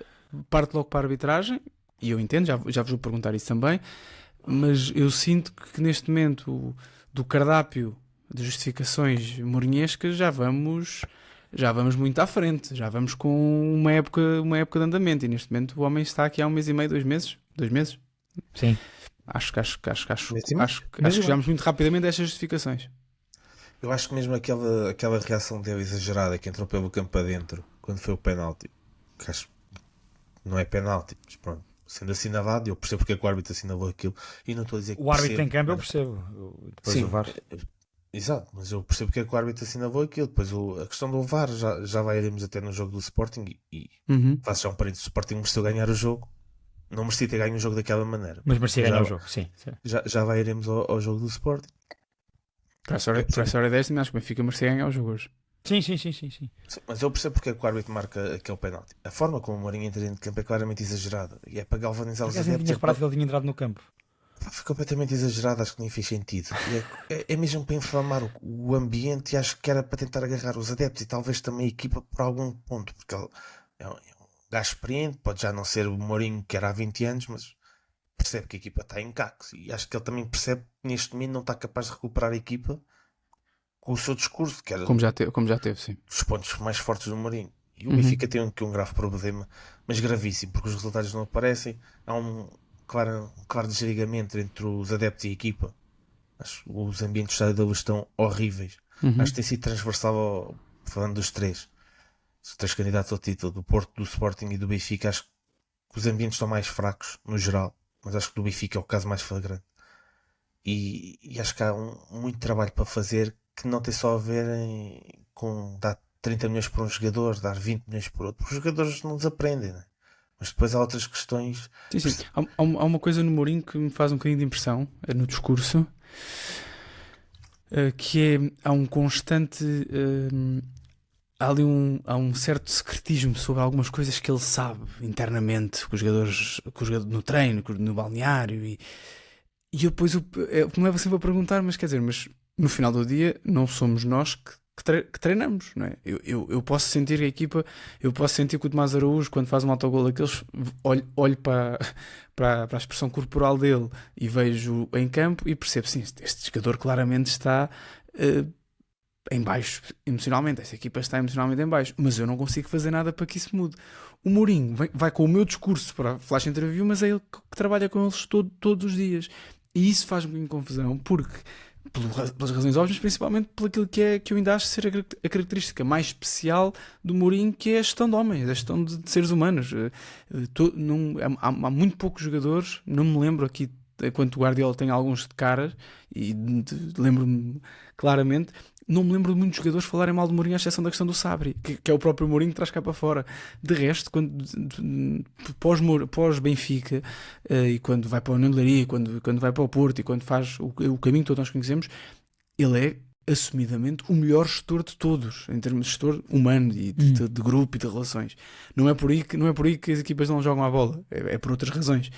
parte logo para a arbitragem, e eu entendo, já vos vou perguntar isso também, mas eu sinto que neste momento do cardápio de justificações mourinhescas já vamos muito à frente, já vamos com uma época de andamento, e neste momento o homem está aqui há 1 mês e meio, 2 meses. Sim. Acho que chegamos muito rapidamente a estas justificações. Eu acho que mesmo aquela reação dele exagerada que entrou pelo campo adentro quando foi o penalti, que acho que não é penalti, mas pronto, sendo assinalado, eu percebo porque é que o árbitro assinalou aquilo, e não estou a dizer que o árbitro em campo eu percebo. Depois sim, o VAR. Exato, mas eu percebo porque é que o árbitro assinalou aquilo. Depois a questão do VAR já vai iremos até no jogo do Sporting e faço já um parênteses, o Sporting mereceu ganhar o jogo, não merecia ter ganho o jogo daquela maneira, mas merecia ganhar o jogo, sim. Já vai iremos ao jogo do Sporting. Por essa hora desta, acho que o Benfica merecia ganhar os jogos. Sim. Mas eu percebo porque é que o árbitro marca aquele penalti. A forma como o Mourinho entra dentro de campo é claramente exagerada e é para galvanizar os adeptos. Eu tinha reparado que ele tinha entrado no campo. Foi completamente exagerado, acho que nem fez sentido. É mesmo para inflamar o ambiente, e acho que era para tentar agarrar os adeptos e talvez também a equipa por algum ponto, porque ele é um gajo experiente, pode já não ser o Mourinho que era há 20 anos, mas percebe que a equipa está em cacos, e acho que ele também percebe que neste momento não está capaz de recuperar a equipa com o seu discurso, que era como já teve, sim, dos pontos mais fortes do Mourinho. E o Benfica tem um grave problema, mas gravíssimo, porque os resultados não aparecem. Há um claro desligamento entre os adeptos e a equipa. Acho que os ambientes do Estádio da Luz estão horríveis. Acho que tem sido transversal, falando dos três candidatos ao título, do Porto, do Sporting e do Benfica. Acho que os ambientes estão mais fracos no geral, mas acho que do Benfica é o caso mais flagrante. E acho que há muito trabalho para fazer, que não tem só a ver com dar 30 milhões por um jogador, dar 20 milhões por outro. Os jogadores não desaprendem, né? Mas depois há outras questões. Sim. Há uma coisa no Mourinho que me faz um bocadinho de impressão, no discurso, que há um constante, há um certo secretismo sobre algumas coisas que ele sabe internamente, com os jogadores no treino, no balneário, E eu depois me leva sempre a perguntar, mas quer dizer, mas no final do dia não somos nós que treinamos, não é? Eu posso sentir a equipa, eu posso sentir que o Tomás Araújo, quando faz um autogol daqueles, olho para a expressão corporal dele e vejo em campo e percebo, sim, este jogador claramente está em baixo emocionalmente, esta equipa está emocionalmente em baixo, mas eu não consigo fazer nada para que isso mude. O Mourinho vai com o meu discurso para a flash interview, mas é ele que trabalha com eles todos os dias. E isso faz-me confusão, porque, pelas razões óbvias, principalmente por aquilo que eu ainda acho ser a característica mais especial do Mourinho, que é a gestão de homens, a gestão de seres humanos. Há muito poucos jogadores, não me lembro aqui, enquanto o Guardiola tem alguns de caras, e lembro-me claramente, não me lembro de muitos jogadores falarem mal do Mourinho, à exceção da questão do Sabri, que é o próprio Mourinho que traz cá para fora. De resto, pós-Benfica, e quando vai para o União de Leiria, quando vai para o Porto, e quando faz o caminho que todos nós conhecemos, ele é assumidamente o melhor gestor de todos, em termos de gestor humano, e de grupo e de relações. Não é por aí que as equipas não jogam à bola, é por outras razões.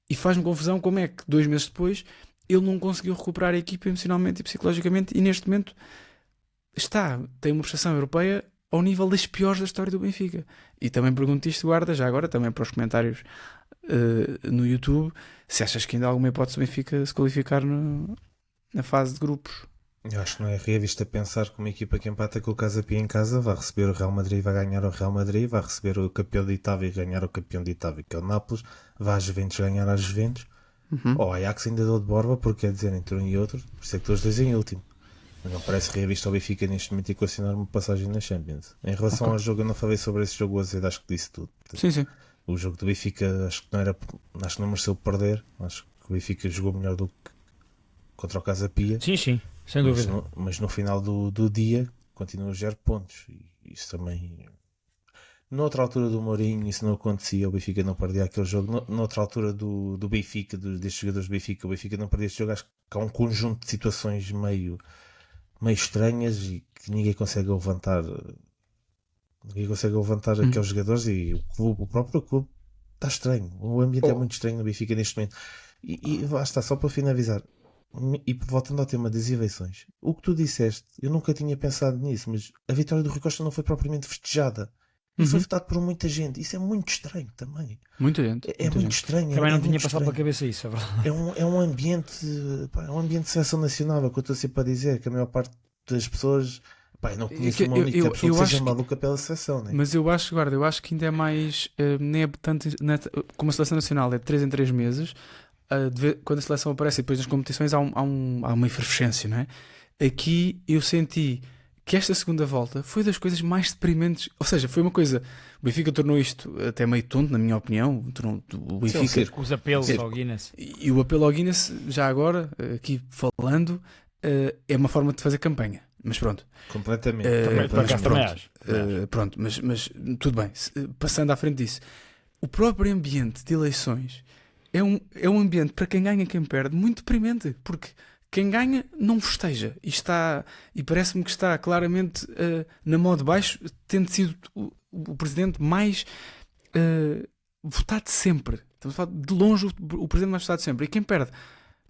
E faz-me confusão como é que 2 meses depois ele não conseguiu recuperar a equipa emocionalmente e psicologicamente, e neste momento tem uma prestação europeia ao nível das piores da história do Benfica. E também pergunto isto, Guarda, já agora, também para os comentários no YouTube, se achas que ainda há alguma hipótese do Benfica se qualificar na fase de grupos. Eu acho que não é realista pensar que uma equipa que empata com o Casa Pia em casa vai receber o Real Madrid e vai ganhar o Real Madrid, vai receber o campeão de Itália e ganhar o campeão de Itália, que é o Nápoles, vai à Juventus ganhar à Juventus, ou Ajax ainda deu de borba, porque quer dizer, entre um e outro, por isso é que estão os dois em último. Não parece realista ao Benfica neste momento equacionar uma passagem na Champions. Em relação ao jogo, eu não falei sobre esse jogo, o Azedo acho que disse tudo. Sim. O jogo do Benfica acho que não mereceu perder. Acho que o Benfica jogou melhor do que contra o Casa Pia. Sim, sem dúvida. Mas no final do dia continua a 0 pontos. E isso também. Noutra altura do Mourinho, isso não acontecia. O Benfica não perdia aquele jogo. Noutra altura do Benfica, destes jogadores do Benfica, o Benfica não perdia este jogo. Acho que há um conjunto de situações meio estranhas e que ninguém consegue levantar aqueles jogadores, e o próprio clube está estranho, o ambiente é muito estranho no Benfica neste momento, e lá está, só para finalizar, e voltando ao tema das eleições, o que tu disseste, eu nunca tinha pensado nisso, mas a vitória do Rui Costa não foi propriamente festejada. E foi votado por muita gente. Isso é muito estranho também. Muita gente. É muito estranho. Também não tinha passado pela cabeça isso, é verdade. É um ambiente de seleção nacional, é o que eu estou sempre a dizer, que a maior parte das pessoas, eu não conheço uma única pessoa que seja maluca pela seleção, né? Mas eu acho que ainda é mais, nem é tanto, como a seleção nacional é de 3 em 3 meses, quando a seleção aparece e depois nas competições há uma efervescência, não é? Aqui eu senti que esta segunda volta foi das coisas mais deprimentes, ou seja, foi uma coisa, o Benfica tornou isto até meio tonto, na minha opinião, o Benfica, os apelos ao Guinness. E o apelo ao Guinness, já agora, aqui falando, é uma forma de fazer campanha, mas pronto. Completamente. Pronto, mas tudo bem, passando à frente disso, o próprio ambiente de eleições é um ambiente, para quem ganha e quem perde, muito deprimente, porque quem ganha não festeja e parece-me que está claramente na mão de baixo, tendo sido o presidente mais votado de sempre. Estamos a falar de longe o presidente mais votado de sempre. E quem perde,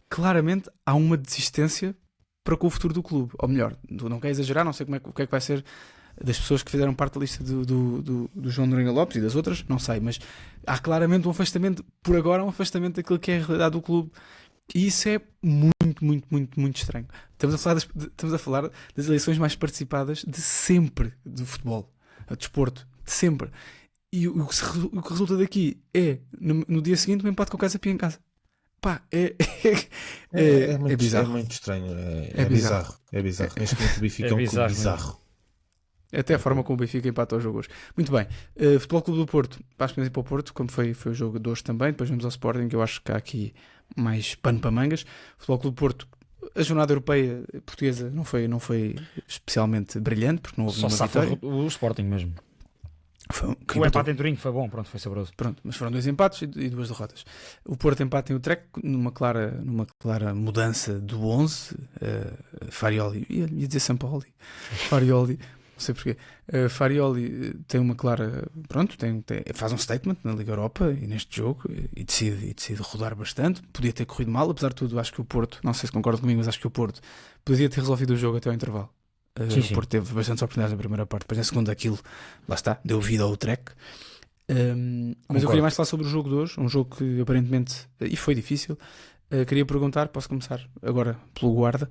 claramente há uma desistência para com o futuro do clube. Ou melhor, não quero exagerar, não sei o que é que vai ser das pessoas que fizeram parte da lista do João Noronha Lopes e das outras, não sei, mas há claramente um afastamento, por agora, um afastamento daquilo que é a realidade do clube. E isso é muito estranho. Estamos a falar das eleições mais participadas de sempre do futebol, do desporto, de sempre. E o que resulta daqui é, no dia seguinte, um empate com o Casa Pia em casa. É bizarro. É muito estranho. É bizarro. É bizarro. Neste momento o Benfica é um clube bizarro. Até a forma como o Benfica empatou o jogo hoje. Muito bem. Futebol Clube do Porto. Para o Porto, como foi o jogo de hoje também. Depois vamos ao Sporting, que eu acho que há aqui mais pano para mangas. Futebol Clube do Porto. A jornada europeia portuguesa não foi especialmente brilhante, porque não houve nenhuma vitória. O Sporting mesmo. O empate em Turim foi bom, pronto, foi saboroso. Pronto, mas foram 2 empates e 2 derrotas. O Porto empata em Utrecht numa clara mudança do 11. Farioli, ia dizer Sampaoli. Farioli Não sei porquê. Farioli tem uma clara. Pronto, faz um statement na Liga Europa e neste jogo e decide rodar bastante. Podia ter corrido mal, apesar de tudo. Acho que o Porto, não sei se concordo comigo, mas acho que o Porto podia ter resolvido o jogo até ao intervalo. O Porto teve bastantes oportunidades na primeira parte, depois na segunda aquilo, lá está, deu vida ao Trek. Mas eu queria mais falar sobre o jogo de hoje, um jogo que aparentemente, e foi difícil. Queria perguntar, posso começar agora pelo Guarda.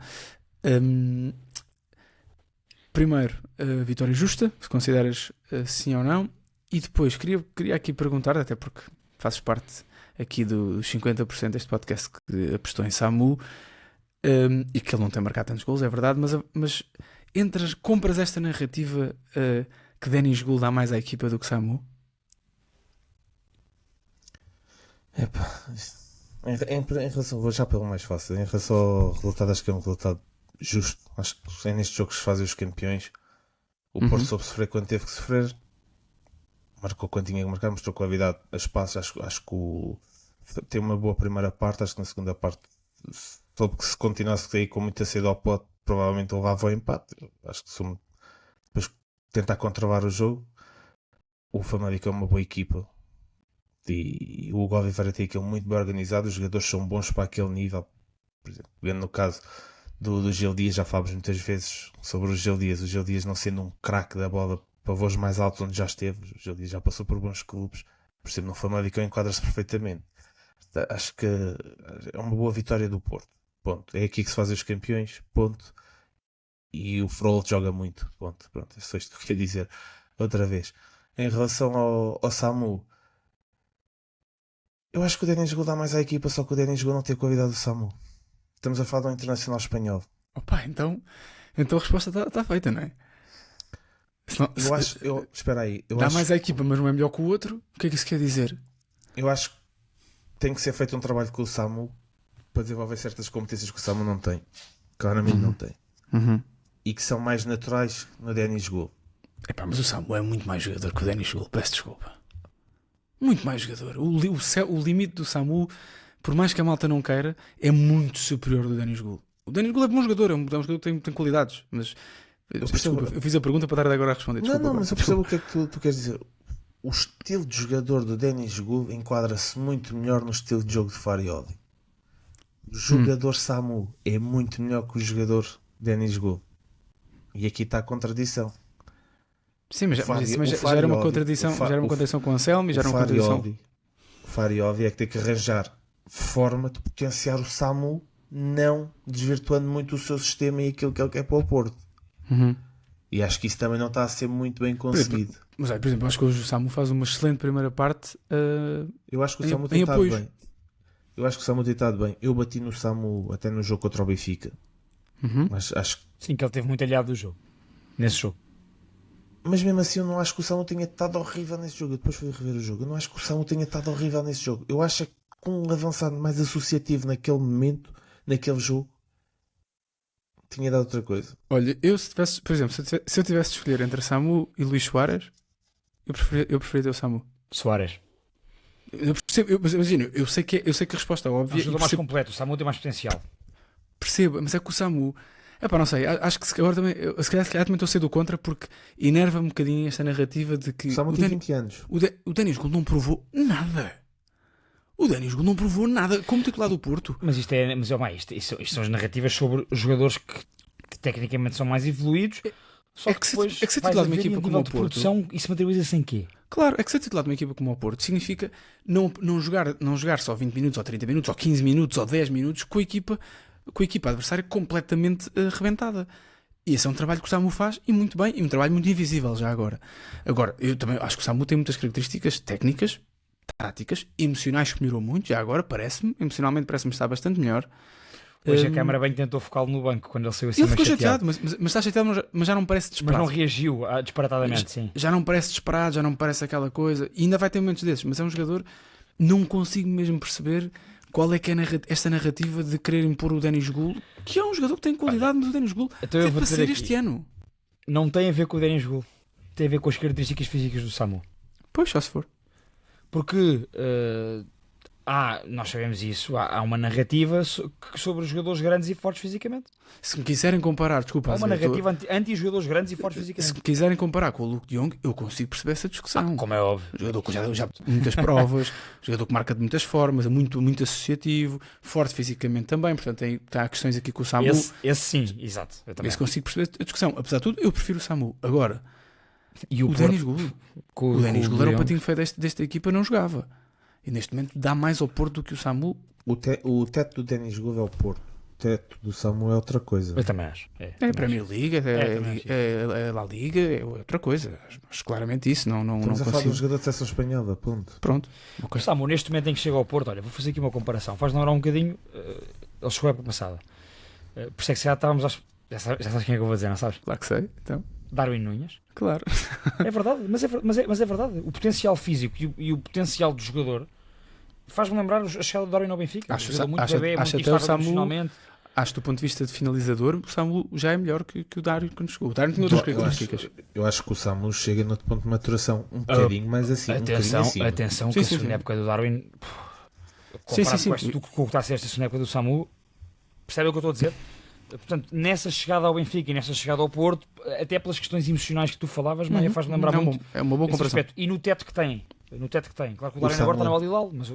Primeiro, vitória justa, se consideras sim ou não, e depois queria aqui perguntar, até porque fazes parte aqui dos 50% deste podcast que apostou em Samu, e que ele não tem marcado tantos gols, é verdade, mas compras esta narrativa que Denis Gould dá mais à equipa do que Samu? Em relação, vou já pelo mais fácil, em relação ao resultado, acho que é um resultado justo. Acho que é neste jogo que se fazem os campeões. O Porto soube sofrer quando teve que sofrer, marcou quando tinha que marcar, mostrou qualidade a espaço. Acho que tem uma boa primeira parte. Acho que na segunda parte soube que se continuasse aí com muita sede ao pote, provavelmente levava ao empate. Acho que depois tentar controlar o jogo. O Famalicão é uma boa equipa e o Hugo Oliveira tem aquilo muito bem organizado. Os jogadores são bons para aquele nível. Por exemplo, vendo no caso do Gil Dias, já falamos muitas vezes sobre o Gil Dias não sendo um craque da bola para voos mais altos onde já esteve. O Gil Dias já passou por bons clubes, por exemplo, no Famalicão enquadra-se perfeitamente. Acho que é uma boa vitória do Porto, ponto. É aqui que se fazem os campeões, ponto. E o Frol joga muito, ponto. Pronto, é só isto que eu queria dizer outra vez. Em relação ao Samu, eu acho que o Denis Gould dá mais à equipa, só que o Denis Gould não tem a qualidade do Samu. Estamos a falar de um internacional espanhol. Opa, então a resposta está feita, não é? Espera aí. Dá mais à equipa, mas não é melhor que o outro? O que é que isso quer dizer? Eu acho que tem que ser feito um trabalho com o Samu para desenvolver certas competências que o Samu não tem. Claramente não tem. E que são mais naturais no Denis Gould. Mas o Samu é muito mais jogador que o Denis Gould, peço desculpa. Muito mais jogador. O limite do Samu, por mais que a malta não queira, é muito superior do Denis Gould. O Denis Gould é bom jogador, é um jogador que tem qualidades, mas eu fiz a pergunta para dar agora a responder. Desculpa, mas eu percebo o que é que tu queres dizer. O estilo de jogador do Denis Gould enquadra-se muito melhor no estilo de jogo de Farioli. O jogador Samu é muito melhor que o jogador Denis Gould. E aqui está a contradição. Sim, mas já era uma contradição. Já era uma contradição com o Anselmo e já era uma contradição. O Farioli é que tem que arranjar forma de potenciar o Samu, não desvirtuando muito o seu sistema e aquilo que ele quer para o Porto. E acho que isso também não está a ser muito bem conseguido. Por exemplo, acho que hoje o Samu faz uma excelente primeira parte. Eu acho que o Samu tem estado bem. Eu acho que o Samu tem estado bem. Eu bati no Samu até no jogo contra o Benfica. Mas acho que... Sim, que ele teve muito aliado do jogo. Nesse jogo. Mas mesmo assim eu não acho que o Samu tenha estado horrível nesse jogo. Eu depois fui rever o jogo. Eu não acho que o Samu tenha estado horrível nesse jogo. Eu acho que com um avançado mais associativo naquele momento, naquele jogo, tinha dado outra coisa. Olha, se eu tivesse de escolher entre Samu e Luís Soares, eu preferia ter o Samu. Soares. Eu sei que a resposta é óbvia. É um jogador mais completo, o Samu tem mais potencial. Percebo, mas é que o Samu... não sei, acho que agora também... Se calhar também estou a ser do contra, porque enerva-me um bocadinho esta narrativa de que... O Samu tem 20 anos. O Denis Gould não provou nada. O Denis Gould não provou nada como titular do Porto. Mas isto são as narrativas sobre jogadores que tecnicamente são mais evoluídos. Só que depois ser titular de uma equipa como o Porto... Isso materializa-se em quê? Claro, é que ser titular de uma equipa como o Porto significa não jogar só 20 minutos, ou 30 minutos, ou 15 minutos, ou 10 minutos com a equipa adversária completamente arrebentada. E esse é um trabalho que o Samu faz, e muito bem, e um trabalho muito invisível já agora. Agora, eu também acho que o Samu tem muitas características técnicas, táticas, emocionais que melhorou muito, já agora emocionalmente parece-me estar bastante melhor. Hoje a Câmara bem tentou focá-lo no banco quando ele saiu assim. Ele ficou chateado, mas está chateado, mas já não parece disparado. Mas não reagiu disparatadamente, sim. Já não parece disparado, já não parece aquela coisa, e ainda vai ter momentos desses, mas é um jogador, não consigo mesmo perceber qual é que é esta narrativa de querer impor o Denis Gould, que é um jogador que tem qualidade, mas o Denis Gould tem para ser este ano. Não tem a ver com o Denis Gould, tem a ver com as características físicas do Samu. Pois, só se for. Porque Nós sabemos isso. Há uma narrativa sobre os jogadores grandes e fortes fisicamente. Se me quiserem comparar, desculpa, Há uma narrativa anti-jogadores grandes e fortes se fisicamente. me quiserem comparar com o Luke de Jong, eu consigo perceber essa discussão. Como é óbvio. Jogador que já muitas provas, jogador que marca de muitas formas, é muito associativo, forte fisicamente também. Portanto, há questões aqui com o Samu. Esse sim, exato. Eu também. Esse consigo perceber a discussão. Apesar de tudo, eu prefiro o Samu. Agora, E o Porto, Denis Gould. O Denis Gould era o patinho feio desta equipa, não jogava. E neste momento dá mais ao Porto do que o Samu. O teto do Denis Gould é o Porto. O teto do Samu é outra coisa. Eu também acho. É a Premier League, é a La Liga, é outra coisa. Acho claramente isso. Não Estamos a falar de um consigo. jogador de seleção espanhola, ponto. Pronto. O Samu, neste momento em que chega ao Porto, olha, vou fazer aqui uma comparação. Faz lembrar um bocadinho. Ele chegou a época passada. Por isso é que já estávamos já sabes quem é que eu vou dizer, não sabes? Claro que sei. Então, Darwin Núñez. claro. É verdade, mas é verdade. O potencial físico e o potencial do jogador faz-me lembrar a chegada do Darwin ao Benfica. Acho muito até bebê, o muito Samu- instável emocionalmente. Acho que do ponto de vista de finalizador, o Samu já é melhor que o Darwin quando chegou. O Darwin tinha outras características. Eu acho que o Samu chega no ponto de maturação um bocadinho mais acima. Atenção, que a segunda época do Darwin, comparado com o que está a ser esta segunda época do Samu, percebe o que eu estou a dizer? Portanto, nessa chegada ao Benfica e nessa chegada ao Porto, até pelas questões emocionais que tu falavas, Maia, faz-me lembrar muito. É uma boa esse comparação. aspecto. E no teto que tem. Claro que o Darwin agora está no Al-Hilal, mas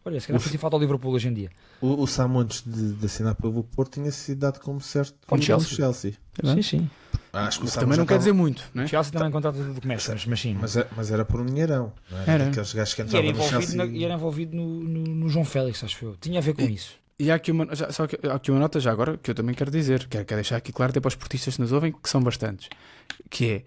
olha, se calhar fazia falta ao Liverpool hoje em dia. O Samu, antes de assinar pelo Porto, tinha sido dado como certo Com o pelo Chelsea. É Sim. Acho que o Mas Samu também já não quer estava- dizer muito, não O é? Chelsea também contrata do comércio, mas sim. Mas era por um dinheirão. Não era? Era. Aqueles gajos que E era entravam no envolvido, Chelsea. e era envolvido no João Félix, acho eu. Tinha a ver com isso. E há aqui uma nota já agora que eu também quero dizer, quero deixar aqui claro até para os portistas que nos ouvem, que são bastantes, que é,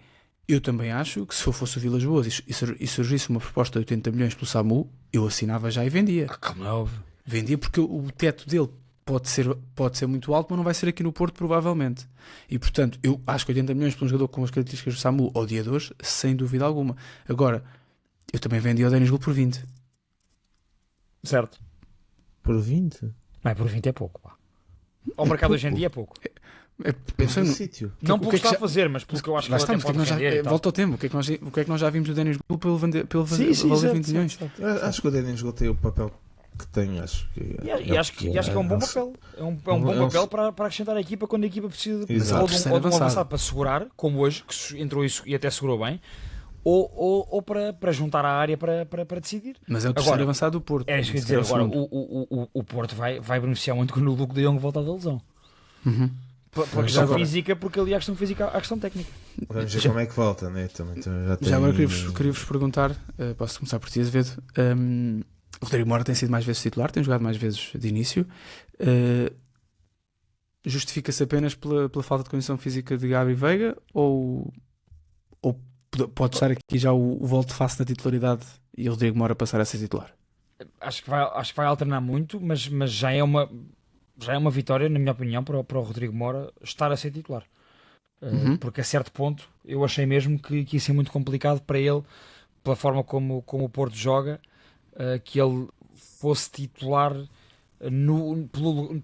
eu também acho que se eu fosse o Vilas Boas e surgisse uma proposta de 80 milhões pelo Samu, eu assinava já e vendia. Como é óbvio. Vendia porque o teto dele pode ser muito alto, mas não vai ser aqui no Porto provavelmente. E portanto, eu acho que 80 milhões para um jogador com as características do Samu ao dia de hoje, sem dúvida alguma. Agora, eu também vendia o Denis Gould por 20. Certo. Por 20? Não, por 20 é pouco, pá. Ao mercado hoje em dia é pouco. Não sei, No sítio. Não o pelo que que é que está a já- fazer, mas pelo que eu acho que lá ele está, até pode render e tal. volta ao tempo. O que é que nós já vimos do Denis Gould pelo valer exato, 20 milhões? exato. Acho que o Denis Gould tem o papel que tem. Acho que E acho que é um bom papel. É um bom papel para acrescentar a equipa quando a equipa precisa Exato. ou de um Terceiro avançado avançado para segurar, como hoje, que entrou isso e até segurou bem, ou para juntar a área para decidir. Mas é o terceiro Agora, avançado do Porto. É isso que eu ia dizer. Agora, o Porto vai beneficiar muito quando o Luke de Jong voltar da lesão. Uhum. Pela questão física, porque ali há a questão física, há a questão técnica. Vamos ver como é que volta, né? Também já tem... Já agora queria-vos perguntar, posso começar por ti, Azevedo. O Rodrigo Mora tem sido mais vezes titular, tem jogado mais vezes de início. Justifica-se apenas pela falta de condição física de Gabi Veiga ou pode estar aqui já o volte-face na titularidade e o Rodrigo Mora passar a ser titular? Acho que vai alternar muito, mas já é uma vitória, na minha opinião, para o Rodrigo Mora estar a ser titular. Porque a certo ponto eu achei mesmo que ia ser muito complicado para ele, pela forma como o Porto joga, que ele fosse titular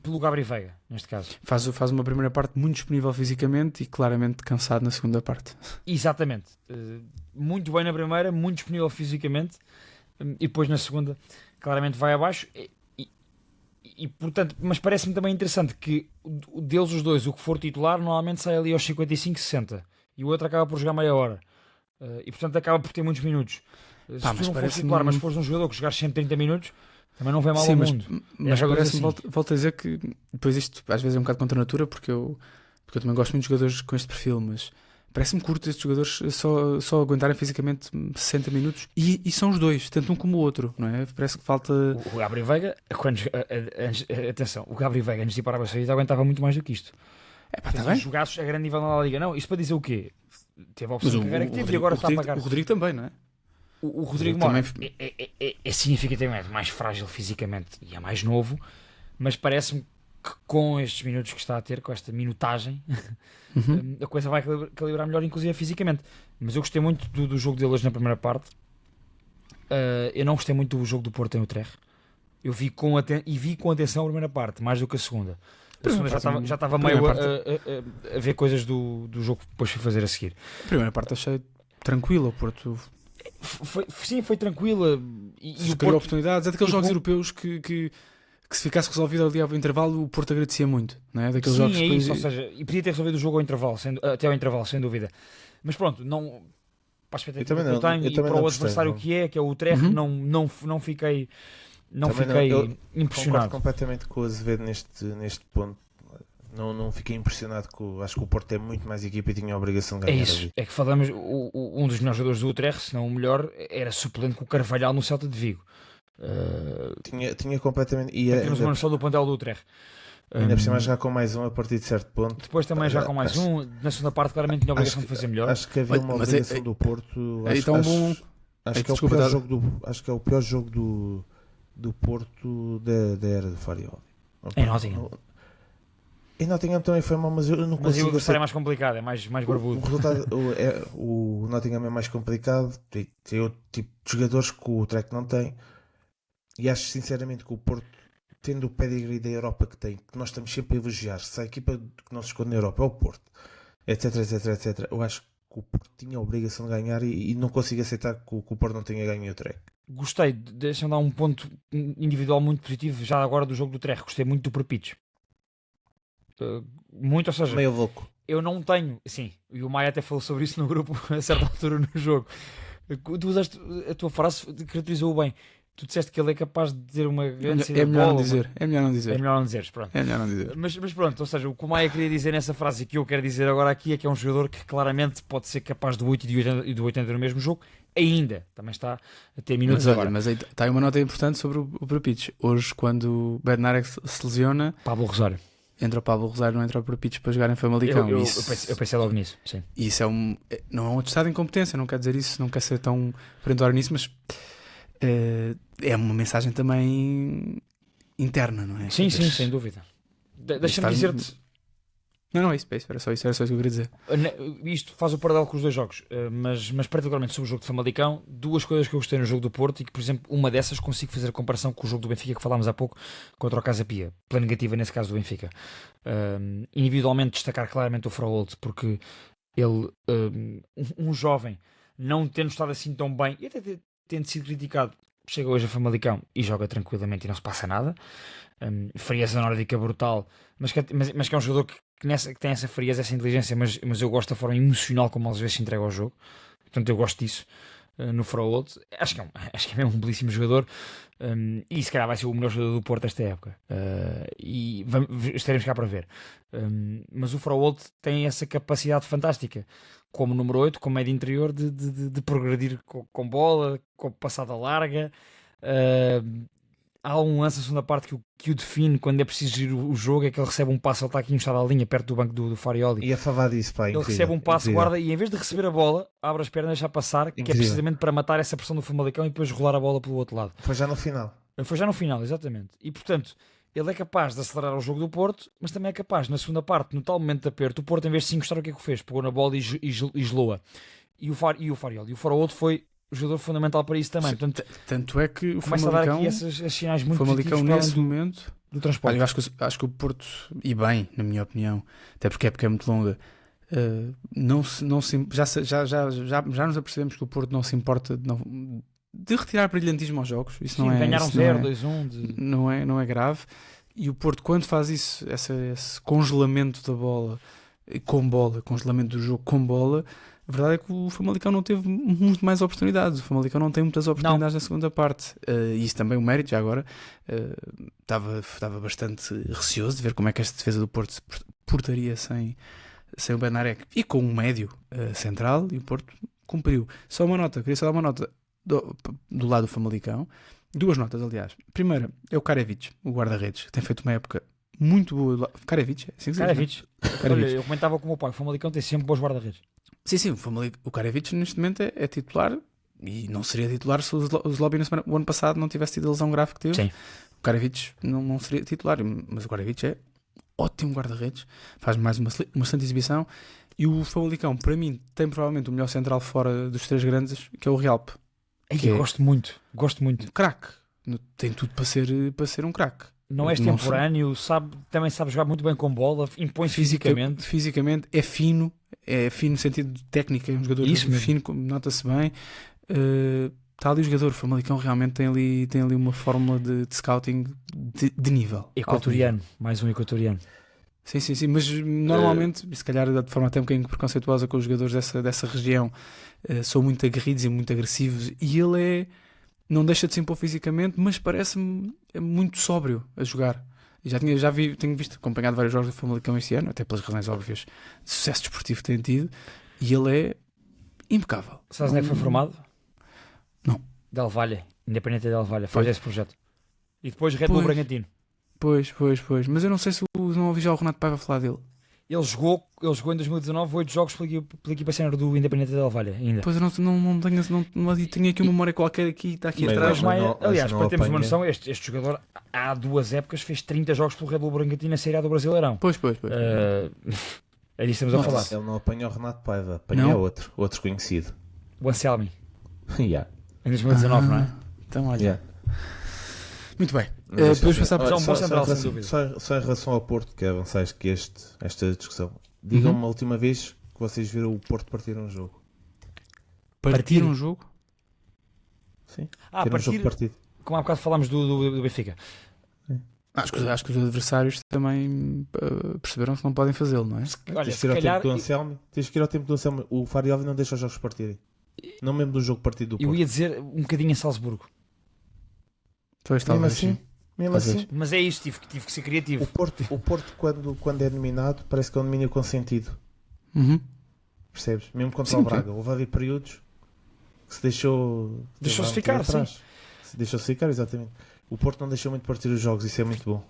pelo Gabriel Veiga, neste caso. Faz uma primeira parte muito disponível fisicamente e claramente cansado na segunda parte. Exatamente. Muito bem na primeira, muito disponível fisicamente, e depois na segunda claramente vai abaixo. E portanto, mas parece-me também interessante que deles os dois, o que for titular, normalmente sai ali aos 55, 60 e o outro acaba por jogar meia hora e portanto acaba por ter muitos minutos. Se tu não fores titular, mas fores um jogador que jogares 130 minutos, também não vem mal ao mundo. Mas parece-me, volto a dizer que depois isto às vezes é um bocado contra a natura, porque eu também gosto muito de jogadores com este perfil, mas parece-me curto estes jogadores só aguentarem fisicamente 60 minutos e são os dois, tanto um como o outro, não é? Parece que falta... O Gabriel Veiga, atenção, o Gabriel Veiga antes de ir para a Arábia Saudita aguentava muito mais do que isto. Tá bem? Jogaços a grande nível na Liga. Não, isto para dizer o quê? Teve a opção de carreira que teve e agora está a pagar. O Rodrigo também, não é? O Rodrigo Mora é significativamente mais frágil fisicamente e é mais novo, mas parece-me que com estes minutos que está a ter, com esta minutagem, a coisa vai calibrar melhor, inclusive fisicamente. Mas eu gostei muito do jogo dele hoje na primeira parte. Eu não gostei muito do jogo do Porto em Utrecht. Eu vi com atenção a primeira parte, mais do que a segunda. A segunda já estava meio a ver coisas do jogo que depois fui fazer a seguir. A primeira parte achei tranquila, o Porto... Sim, foi tranquila. E Se o criou Porto, oportunidades. É daqueles e jogos com- europeus que se ficasse resolvido ali ao intervalo, o Porto agradecia muito. Não é? Daqueles sim, jogos é que isso, ou depois- seja, e podia ter resolvido o jogo ao intervalo, até ao intervalo, sem dúvida. Mas pronto, não, para a expectativa que eu tenho eu e também para o não gostei, adversário não. que é o Utrecht, Uhum. não fiquei, Também eu concordo impressionado. completamente com o Azevedo neste ponto. Não fiquei impressionado acho que o Porto é muito mais equipa e tinha a obrigação de É ganhar isso, ali. é que falamos, um dos melhores jogadores do Utrecht, se não o melhor, era suplente com o Carvalhal no Celta de Vigo. Tinha completamente. E Para termos uma ainda, noção do plantel do Utrecht. ainda por cima jogar com mais um a partir de certo ponto. Depois também já com mais Acho- um, na segunda parte claramente tinha a obrigação de fazer melhor. Acho que havia Olha, uma mas obrigação do Porto. é Acho, tão acho- bom. acho que é o Desculpa, pior Dado. jogo acho que é o pior jogo do Porto da era do Farioli. Em Nottingham. Em Nottingham também foi mal, mas eu não Mas aí o consigo. adversário é mais complicado, é mais O barbudo. resultado, o Nottingham é mais complicado, tem outro tipo de jogadores que o Utrecht não tem, e acho sinceramente que o Porto, tendo o pedigree da Europa que tem, que nós estamos sempre a elogiar, se a equipa que não se esconde na Europa é o Porto, etc, eu acho que o Porto tinha a obrigação de ganhar e não consigo aceitar que o Porto não tenha ganho o Utrecht. Gostei, deixa-me dar um ponto individual muito positivo já agora do jogo do Utrecht, gostei muito do Perpites. Muito, ou seja, Meio louco. eu não tenho, sim, e o Maia até falou sobre isso no grupo a certa altura no jogo. Tu usaste, a tua frase caracterizou-o bem. Tu disseste que ele é capaz de ter uma grande saída É de melhor não bola, dizer. É melhor não dizer. É melhor não dizeres, pronto. É melhor não dizer. Mas pronto, ou seja, o que o Maia queria dizer nessa frase e que eu quero dizer agora aqui é que é um jogador que claramente pode ser capaz do 8 e do 80 no mesmo jogo, ainda. Também está a ter minutos Mas, agora. olha, mas aí está aí uma nota importante sobre o Perpites. Hoje, quando o Bednarek se lesiona, Pablo Rosário. entra o Pablo Rosário, não entra o Perpites para jogar em Famalicão. Eu Isso- pensei logo nisso, sim. Isso não é um atestado de incompetência, não quer dizer isso, não quer ser tão perentório nisso, mas é uma mensagem também interna, não é? Sim, Quer dizer, sem dúvida. Deixa-me Estás- dizer-te, Não, é isso, era só isso que eu queria dizer. isto faz o paralelo com os dois jogos, mas particularmente sobre o jogo de Famalicão, duas coisas que eu gostei no jogo do Porto e que, por exemplo, uma dessas consigo fazer a comparação com o jogo do Benfica que falámos há pouco contra o Casa Pia, pela negativa nesse caso do Benfica. Individualmente destacar claramente o Fraold, porque ele, um jovem, não tendo estado assim tão bem e até tendo sido criticado, chega hoje a Famalicão e joga tranquilamente e não se passa nada. Frieza nórdica brutal, mas que é um jogador que tem essa frieza, essa inteligência, mas eu gosto da forma emocional como às vezes se entrega ao jogo. Portanto, eu gosto disso no Fraold. Acho que é mesmo um belíssimo jogador, e se calhar vai ser o melhor jogador do Porto esta época. E estaremos cá para ver. Mas o Fraold tem essa capacidade fantástica, como número 8, como médio interior, de progredir com bola, com passada larga. Há um lance na segunda parte que o define quando é preciso gerir o jogo, é que ele recebe um passo, ele está aqui encostado à linha, perto do banco do Farioli. E a falar disso, pá, Ele incrível, recebe um passo, incrível. guarda, e em vez de receber a bola, abre as pernas e deixa passar, que é Incrível. precisamente para matar essa pressão do Famalicão e depois rolar a bola pelo outro lado. Foi já no final. Foi já no final, exatamente. E portanto, ele é capaz de acelerar o jogo do Porto, mas também é capaz, na segunda parte, no tal momento de aperto, o Porto, em vez de se encostar, o que é que fez? Pegou na bola e gelou-a. E o Farioli. E o Faraodo foi o jogador fundamental para isso também. Portanto, Tanto é que o começa a dar Famalicão, aqui esses sinais muito Famalicão positivos nesse para além momento, do transporte. olha, eu acho que o Porto, e bem, na minha opinião, até porque a época é muito longa, já nos apercebemos que o Porto não se importa de retirar brilhantismo aos jogos. Isso Sim, não é, ganharam isso 0, 2-1. não é grave. E o Porto, quando faz isso, esse congelamento da bola com bola, congelamento do jogo com bola, a verdade é que o Famalicão não teve muito mais oportunidades. O Famalicão não tem muitas oportunidades na segunda parte. E isso também, o mérito, já agora, estava bastante receoso de ver como é que esta defesa do Porto se portaria sem o Bednarek e com um médio central, e o Porto cumpriu. Queria só dar uma nota do lado do Famalicão. Duas notas, aliás. Primeira é o Karevich, o guarda-redes, que tem feito uma época muito boa. Karevich, é assim que se diz, Karevich. Olha, eu comentava com o meu pai, o Famalicão tem sempre bons guarda-redes. Sim, o Karevich neste momento é titular, e não seria titular se o Zlobi o ano passado não tivesse tido a lesão grave que teve. Sim. O Karevich não seria titular, mas o Karevich é ótimo guarda-redes, faz mais uma excelente exibição, e o Famalicão, para mim, tem provavelmente o melhor central fora dos três grandes, que é o Rialp. Eu gosto muito. Craque. Tem tudo para ser um craque. Não é extemporâneo, também sabe jogar muito bem com bola, impõe fisicamente. Fisicamente é fino no sentido de técnica, é um jogador Isso mesmo. fino, nota-se bem. está ali o jogador. O Famalicão realmente tem ali uma fórmula de scouting de nível. Equatoriano, mais um equatoriano. Sim, mas normalmente, se calhar de forma até um bocadinho preconceituosa com os jogadores dessa região, são muito aguerridos e muito agressivos, e ele não deixa de se impor fisicamente, mas parece-me muito sóbrio a jogar. Tenho visto, acompanhado vários jogos do Famalicão este ano, até pelas razões óbvias de sucesso desportivo que tem tido, e ele é impecável. Sabes onde é que foi formado? Não. Del Valle, Independente Del Valle, faz esse projeto. E depois Red Bull Bragantino. Pois, mas eu não sei se não ouvi já o Renato Paiva falar dele. Ele jogou em 2019 8 jogos pela equipa sénior do Independente Del Valle ainda. Pois eu não tenho aqui uma memória qualquer aqui, está aqui atrás. Aliás, para termos uma noção, este jogador há 2 épocas fez 30 jogos pelo Red Bull Bragantino na Série A do Brasileirão. Pois. É disso que estamos a falar. Ele não apanha o Renato Paiva, apanha outro conhecido. O Anselmi. Yeah. Em 2019, não é? Então olha. Yeah. Muito bem. Podemos passar para um bom central, sem dúvida. Só em relação ao Porto, que avançaste que esta discussão. Digam-me uma última vez que vocês viram o Porto partir um jogo. Partir um jogo? Sim. Partir, um jogo partido. Como há bocado falámos do Benfica. Acho que os adversários também perceberam que não podem fazê-lo, não é? Olha, tens que ir ao tempo do Anselmo. Tens que ir ao tempo do Anselmo. O Fariovi não deixa os jogos partirem. Não mesmo do jogo partido do Porto. Eu ia dizer um bocadinho em Salzburgo. Pois, mesmo assim. Mas é isso, tive que ser criativo. O Porto quando é dominado, parece que é um domínio consentido. Percebes? Mesmo contra o Braga. Houve ali períodos que se deixou-se ficar, sim. Deixou-se ficar, exatamente. O Porto não deixou muito partir os jogos, isso é muito bom.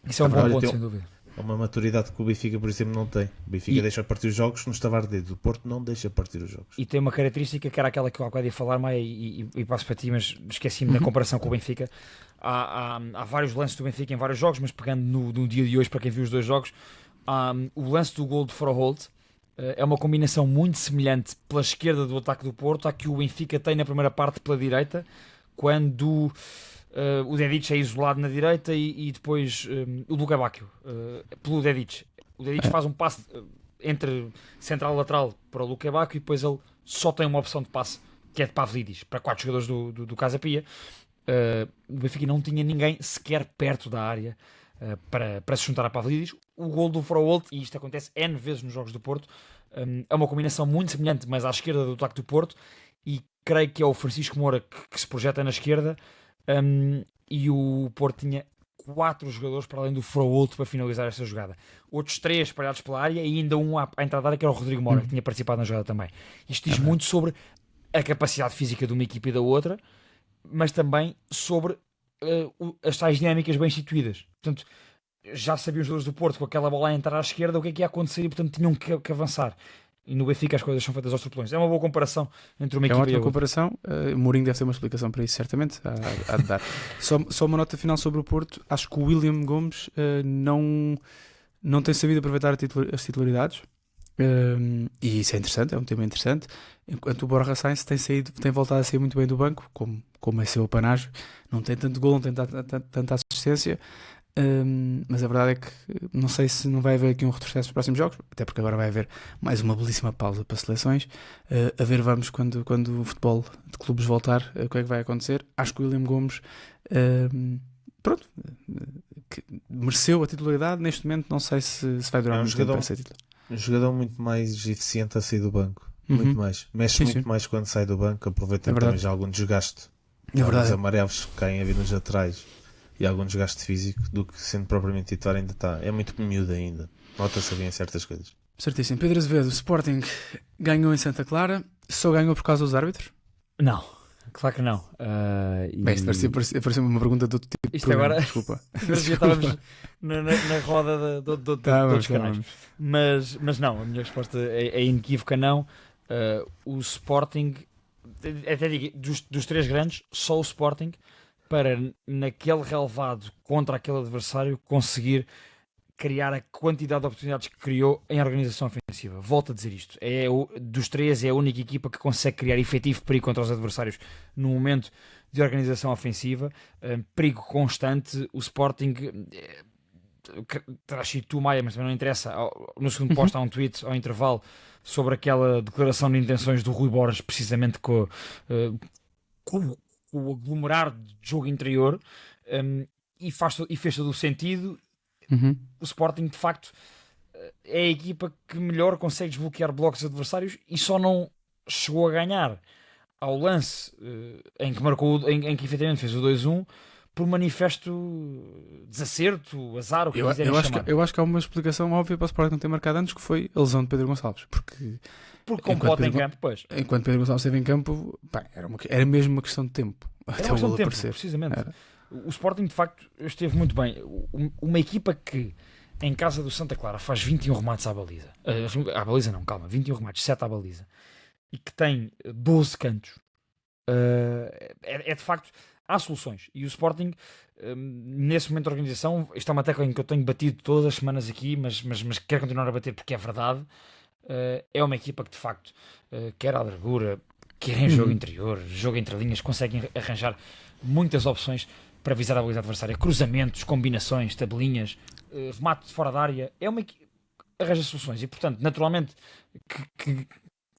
Isso é um bom ponto, sem dúvida. É uma maturidade que o Benfica, por exemplo, não tem. O Benfica deixa partir os jogos no estavar de dedos. O Porto não deixa partir os jogos. E tem uma característica que era aquela que eu acabei de falar, Maia, e passo para ti, mas esqueci-me da comparação com o Benfica. Há vários lances do Benfica em vários jogos, mas pegando no dia de hoje, para quem viu os 2 jogos, o lance do gol de Froholt é uma combinação muito semelhante pela esquerda do ataque do Porto à que o Benfica tem na primeira parte pela direita, quando o Dedic é isolado na direita e depois o Luka Bacchio pelo Dedic. O Dedic faz um passe entre central e lateral para o Luka Bacchio e depois ele só tem uma opção de passe que é de Pavlidis para 4 jogadores do Casa Pia. O Benfica não tinha ninguém sequer perto da área para se juntar a Pavlidis. O gol do Froholt, e isto acontece N vezes nos jogos do Porto, é uma combinação muito semelhante, mas à esquerda do ataque do Porto, e creio que é o Francisco Moura que se projeta na esquerda. E o Porto tinha 4 jogadores para além do Froholt para finalizar esta jogada. Outros 3 espalhados pela área e ainda um à entrada da área, que era o Rodrigo Moura, que tinha participado na jogada também. Isto diz muito sobre a capacidade física de uma equipa e da outra, mas também sobre as tais dinâmicas bem instituídas. Portanto, já sabiam os jogadores do Porto com aquela bola a entrar à esquerda o que é que ia acontecer e, portanto, tinham que avançar. E no Benfica as coisas são feitas aos tropelões. É uma boa comparação entre uma equipa e outra. É uma ótima comparação. Mourinho deve ter uma explicação para isso, certamente. Há de dar. Só uma nota final sobre o Porto. Acho que o William Gomes não tem sabido aproveitar as titularidades. E isso é interessante, é um tema interessante. Enquanto o Borja Sainz tem voltado a sair muito bem do banco, como é seu apanágio. Não tem tanto gol, não tem tanta assistência. Mas a verdade é que não sei se não vai haver aqui um retrocesso nos próximos jogos, até porque agora vai haver mais uma belíssima pausa para seleções. A ver, vamos, quando o futebol de clubes voltar, o que é que vai acontecer. Acho que o William Gomes que mereceu a titularidade. Neste momento não sei se vai durar muito tempo para ser titular. Um jogador muito mais eficiente a sair do banco, muito mais, mexe muito mais quando sai do banco, aproveita também já algum desgaste, os amarelos que caem a vir nos laterais e algum desgaste físico, do que sendo propriamente titular ainda está, é muito miúdo ainda, nota-se bem certas coisas. Certíssimo. Pedro Azevedo, o Sporting ganhou em Santa Clara, só ganhou por causa dos árbitros? Não, claro que não. Bem, pareceu uma pergunta do tipo. Isto agora, desculpa. Já estávamos na roda de outros canais. Mas não, a minha resposta é inequívoca, não. O Sporting, até digo, dos 3 grandes, só o Sporting, para naquele relevado contra aquele adversário conseguir criar a quantidade de oportunidades que criou em organização ofensiva. Volto a dizer isto. Dos 3 é a única equipa que consegue criar efetivo perigo contra os adversários no momento de organização ofensiva. Perigo constante. O Sporting terás sido tu, Maia, mas também não interessa. No segundo posto há um tweet ao intervalo sobre aquela declaração de intenções do Rui Borges, precisamente com o aglomerar de jogo interior, e fez todo o sentido. O Sporting, de facto, é a equipa que melhor consegue desbloquear blocos adversários e só não chegou a ganhar ao lance em que marcou, em que efetivamente fez o 2-1 por manifesto desacerto, azar, o que quiserem chamar. Eu acho que há uma explicação óbvia para o Sporting não ter marcado antes, que foi a lesão de Pedro Gonçalves, porque com Pote em campo, pois. Enquanto Pedro Gonçalves esteve em campo, era mesmo uma questão de tempo até o gol aparecer. Precisamente. O Sporting, de facto, esteve muito bem. Uma equipa que em casa do Santa Clara faz 21 remates à baliza. À baliza não, calma, 21 remates, 7 à baliza. E que tem 12 cantos. É de facto, há soluções. E o Sporting, nesse momento da organização, isto é uma tecla em que eu tenho batido todas as semanas aqui, mas quero continuar a bater porque é verdade. É uma equipa que, de facto, quer à largura, quer em jogo interior, jogo entre linhas, conseguem arranjar muitas opções para visar a baliza adversária. Cruzamentos, combinações, tabelinhas, remate de fora da área. É uma equipa que arranja soluções. E, portanto, naturalmente, que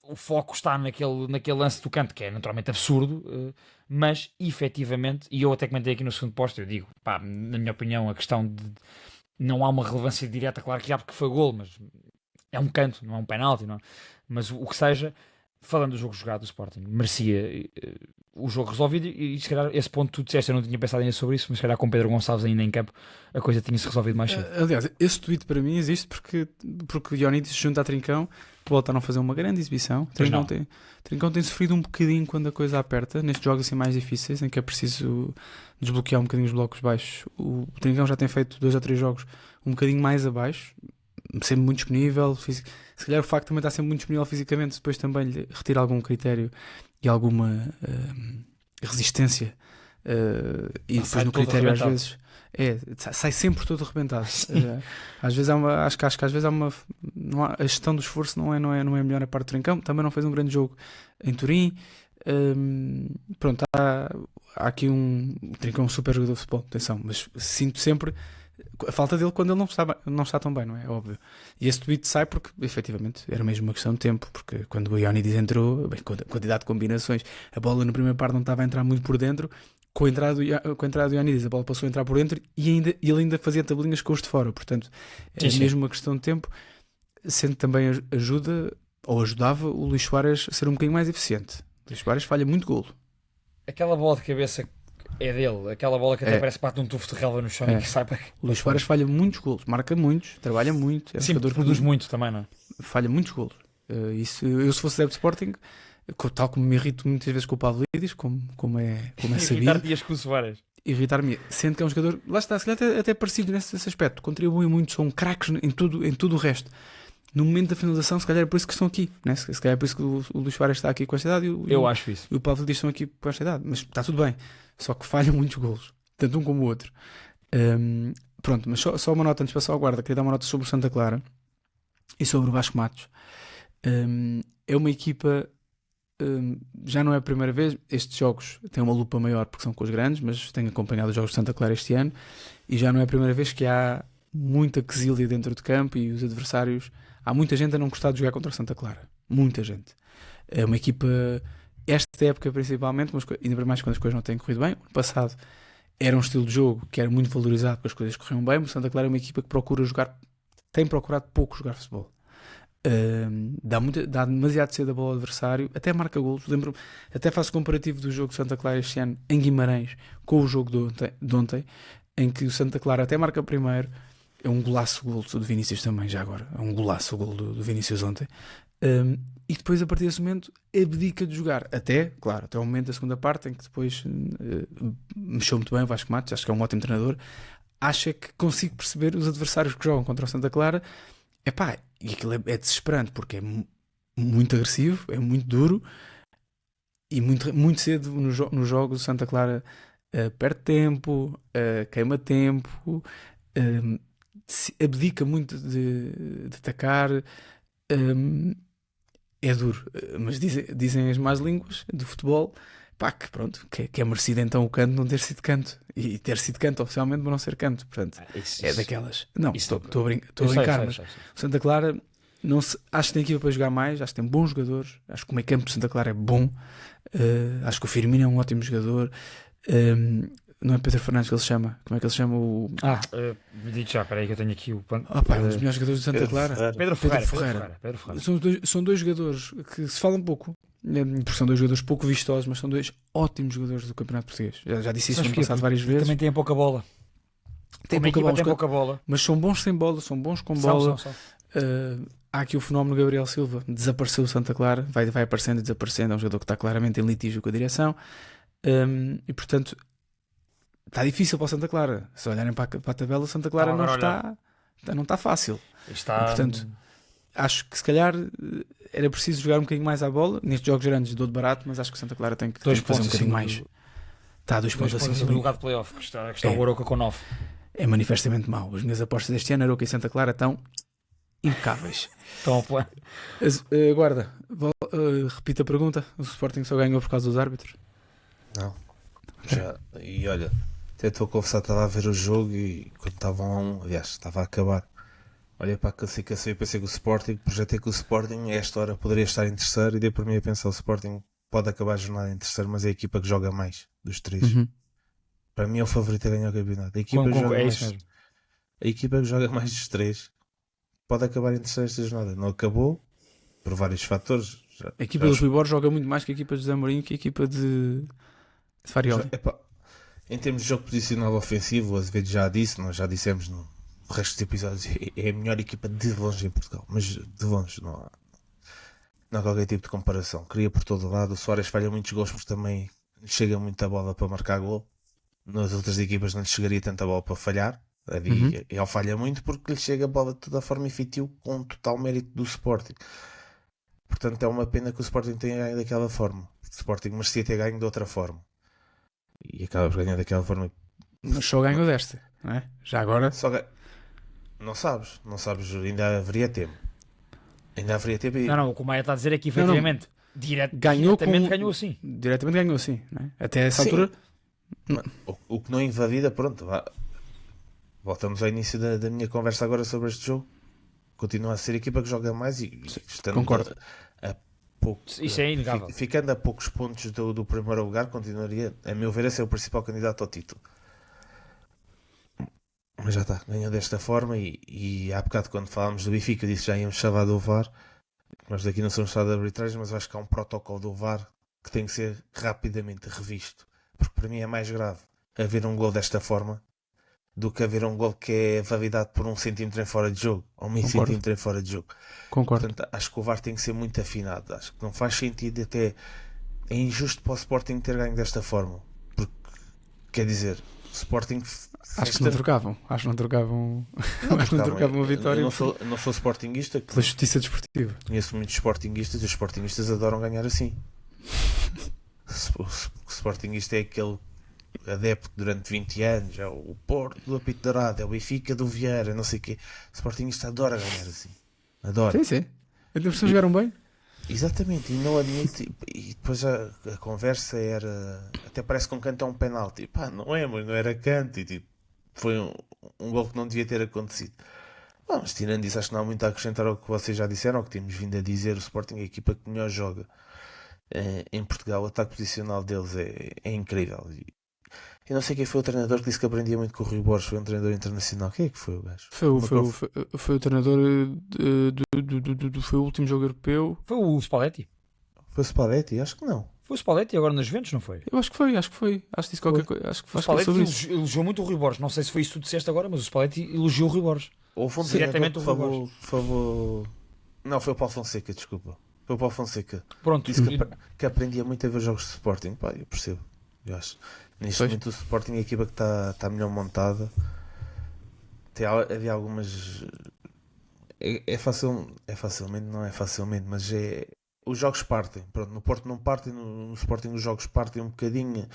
o foco está naquele lance do canto, que é naturalmente absurdo, mas efetivamente, e eu até comentei aqui no segundo posto, eu digo, pá, na minha opinião, a questão de não há uma relevância direta, claro que há porque foi gol, mas é um canto, não é um penalti, não. Mas o que seja, falando do jogo jogado do Sporting, merecia o jogo resolvido, e se calhar esse ponto tu disseste, eu não tinha pensado ainda sobre isso, mas se calhar com Pedro Gonçalves ainda em campo a coisa tinha-se resolvido mais cedo. Aliás, esse tweet para mim existe porque o Ionidis se junta a Trincão, volta a não fazer uma grande exibição. Trincão tem sofrido um bocadinho quando a coisa aperta, nestes jogos assim mais difíceis, em que é preciso desbloquear um bocadinho os blocos baixos. O Trincão já tem feito 2 ou 3 jogos um bocadinho mais abaixo, sempre muito disponível. Se calhar o facto de também estar sempre muito disponível fisicamente depois também lhe retira algum critério e alguma resistência, e depois no critério às vezes sai sempre todo arrebentado. Às vezes acho que às vezes a gestão do esforço não é melhor a parte do Trincão. Também não fez um grande jogo em Turim. Pronto, há aqui o Trincão é um super jogador de futebol, atenção, mas sinto sempre a falta dele quando ele não está tão bem, não é? Óbvio. E esse tweet sai porque, efetivamente, era mesmo uma questão de tempo, porque quando o Ionidis entrou, com a quantidade de combinações, a bola na primeira parte não estava a entrar muito por dentro, com a entrada do Ionidis, a bola passou a entrar por dentro e ele ainda fazia tabelinhas com os de fora, portanto, é mesmo uma questão de tempo, sendo que também ajudava o Luís Soares a ser um bocadinho mais eficiente. O Luís Soares falha muito golo. Aquela bola de cabeça é dele, aquela bola que até parece que bate um tufo de relva no chão e que sai para... O Luís Soares falha muitos golos, marca muitos, trabalha muito. Sim, produz muito também, não é? Falha muitos golos. Isso, eu se fosse adepto de Sporting, tal como me irrito muitas vezes com o Pavlidis, como é sabido. Irritar-te-ias com o Soares. Irritar-me, sendo que é um jogador, lá está, se calhar até parecido nesse aspecto, contribui muito, são craques em tudo o resto. No momento da finalização, se calhar é por isso que estão aqui, né? Se calhar é por isso que o Luís Soares está aqui com esta idade eu acho isso. E o Pavlidis estão aqui com esta idade, mas está tudo bem, só que falham muitos golos, tanto um como o outro. Pronto, mas só uma nota antes de passar ao guarda, queria dar uma nota sobre o Santa Clara e sobre o Vasco Matos. É uma equipa, já não é a primeira vez, estes jogos têm uma lupa maior porque são com os grandes, mas tenho acompanhado os jogos de Santa Clara este ano e já não é a primeira vez que há muita quesilha dentro de campo e os adversários, há muita gente a não gostar de jogar contra o Santa Clara, muita gente. É uma equipa, esta época principalmente, mas ainda mais quando as coisas não têm corrido bem. O ano passado era um estilo de jogo que era muito valorizado porque as coisas corriam bem, mas o Santa Clara é uma equipa que tem procurado pouco jogar futebol. Dá demasiado cedo a bola ao adversário, até marca golos. Lembro-me, até faço comparativo do jogo de Santa Clara este ano em Guimarães com o jogo de ontem, em que o Santa Clara até marca primeiro. É um golaço o gol do Vinícius também, já agora. É um golaço o gol do Vinícius ontem. E depois, a partir desse momento, abdica de jogar. Até o momento da segunda parte, em que depois mexeu muito bem o Vasco Matos, acho que é um ótimo treinador. Acha que consigo perceber os adversários que jogam contra o Santa Clara. E aquilo é desesperante, porque é muito agressivo, é muito duro. E muito cedo nos jogos o Santa Clara perde tempo, queima tempo, abdica muito de atacar. É duro, mas dizem as más línguas do futebol que é merecido então o canto não ter sido canto e ter sido canto oficialmente, mas não ser canto. Portanto, é daquelas. Não, estou a brincar, mas o Santa Clara Acho que tem equipa para jogar mais, acho que tem bons jogadores, acho que o meio campo de Santa Clara é bom, acho que o Firmino é um ótimo jogador. Não é Pedro Fernandes que ele se chama? Como é que ele se chama? Digo já, espera aí que eu tenho aqui o... Um dos melhores jogadores do Santa Clara. Pedro Ferreira. São dois jogadores que se falam pouco, porque são dois jogadores pouco vistosos, mas são dois ótimos jogadores do Campeonato Português. Já disse isso no ano passado várias vezes. Também têm pouca bola. Tem pouca bola, mas são bons sem bola, são bons com bola. Há aqui o fenómeno Gabriel Silva, desapareceu o Santa Clara, vai aparecendo e desaparecendo, é um jogador que está claramente em litígio com a direção, e portanto está difícil para o Santa Clara. Se olharem para a tabela, o Santa Clara não está fácil. E, portanto, acho que se calhar era preciso jogar um bocadinho mais à bola. Nestes jogos grandes dou de barato, mas acho que o Santa Clara tem que fazer um bocadinho mais. Está a 2 pontos acima do lugar de playoff, que está o Aroca com 9. É manifestamente mau. As minhas apostas deste ano, Aroca e Santa Clara, estão impecáveis. Estão ao plano. Guarda, repita a pergunta. O Sporting só ganhou por causa dos árbitros? Não. Já. E olha, até estou a confessar, estava a ver o jogo e quando estava aliás, estava a acabar. Olhei para a classificação e pensei que o Sporting, projetei que o Sporting a esta hora poderia estar em terceiro e dei por mim a pensar, o Sporting pode acabar a jornada em terceiro, mas é a equipa que joga mais dos três. Para mim é o favorito a ganhar o campeonato. A equipa que joga mais dos três pode acabar em terceiro esta jornada. Não acabou por vários fatores. A equipa do Rui Borges joga muito mais que a equipa de José Mourinho, que a equipa de Farioli. Em termos de jogo posicional ofensivo, o Azevedo já disse, nós já dissemos no resto dos episódios, é a melhor equipa de longe em Portugal, mas de longe não há qualquer tipo de comparação. Cria por todo lado. O Soares falha muitos gols porque também lhe chega muita bola para marcar gol. Nas outras equipas não lhe chegaria tanta bola para falhar. Ele falha muito porque lhe chega a bola de toda a forma e feitio com total mérito do Sporting. Portanto é uma pena que o Sporting tenha ganho daquela forma. O Sporting merecia ter ganho de outra forma e acaba por ganhar daquela forma. Mas só ganhou desta, não é? Já agora não sabes, ainda haveria tempo. Não, o que o Maia está a dizer é que efetivamente diretamente ganhou assim. Diretamente ganhou assim, não é? Até essa altura. O que não invalida, pronto, voltamos ao início da minha conversa agora sobre este jogo. Continua a ser a equipa que joga mais e estando concordo. Isso é inegável. Ficando a poucos pontos do primeiro lugar, continuaria, a meu ver, a ser o principal candidato ao título. Mas já está, ganhou desta forma e há bocado quando falámos do Benfica, eu disse que já íamos falar do VAR. Nós daqui não somos só de arbitragem, mas eu acho que há um protocolo do VAR que tem que ser rapidamente revisto. Porque para mim é mais grave haver um gol desta forma do que haver um gol que é validado por 1 centímetro em fora de jogo ou meio centímetro em fora de jogo. Concordo. Portanto, acho que o VAR tem que ser muito afinado. Acho que não faz sentido, até é injusto para o Sporting ter ganho desta forma. Porque, quer dizer, o Sporting... Acho que não trocavam a vitória. Eu não sou sportinguista. Pela justiça desportiva. Conheço muitos sportinguistas e os sportinguistas adoram ganhar assim. O sportinguista é aquele adepto durante 20 anos, é o Porto do Apito Dourado, é o Benfica do Vieira, não sei o quê. O sportinguista adora ganhar assim. Adora. Sim. Então as pessoas jogaram bem? Exatamente, e não admite. E depois a conversa era. Até parece que um canto é um penalti. Pá, não é, mas não era canto. E tipo, foi um gol que não devia ter acontecido. Mas tirando isso, acho que não há muito a acrescentar ao que vocês já disseram, ao que temos vindo a dizer. O Sporting é a equipa que melhor joga em Portugal. O ataque posicional deles é incrível. Eu não sei quem foi o treinador que disse que aprendia muito com o Rui Borges. Foi um treinador internacional. Quem é que foi o gajo? Foi o treinador foi o último jogo europeu. Foi o Spalletti. Foi o Spalletti? Acho que não. Foi o Spalletti agora nas Juventus, não foi? Eu acho que foi. Acho que disse qualquer coisa. Acho que foi sobre isso. Elogiou muito o Rui Borges. Não sei se foi isso que tu disseste agora, mas o Spalletti elogiou o Rui Borges. Houve um diretamente o Rui Borges. Não, foi o Paulo Fonseca, desculpa. Foi o Paulo Fonseca. Pronto. Disse que aprendia muito a ver jogos de Sporting. Pá, eu percebo. Eu acho. Neste momento o Sporting é a equipa que está melhor montada. Havia algumas... não é facilmente, mas os jogos partem. Pronto, no Porto não partem, no Sporting os jogos partem um bocadinho.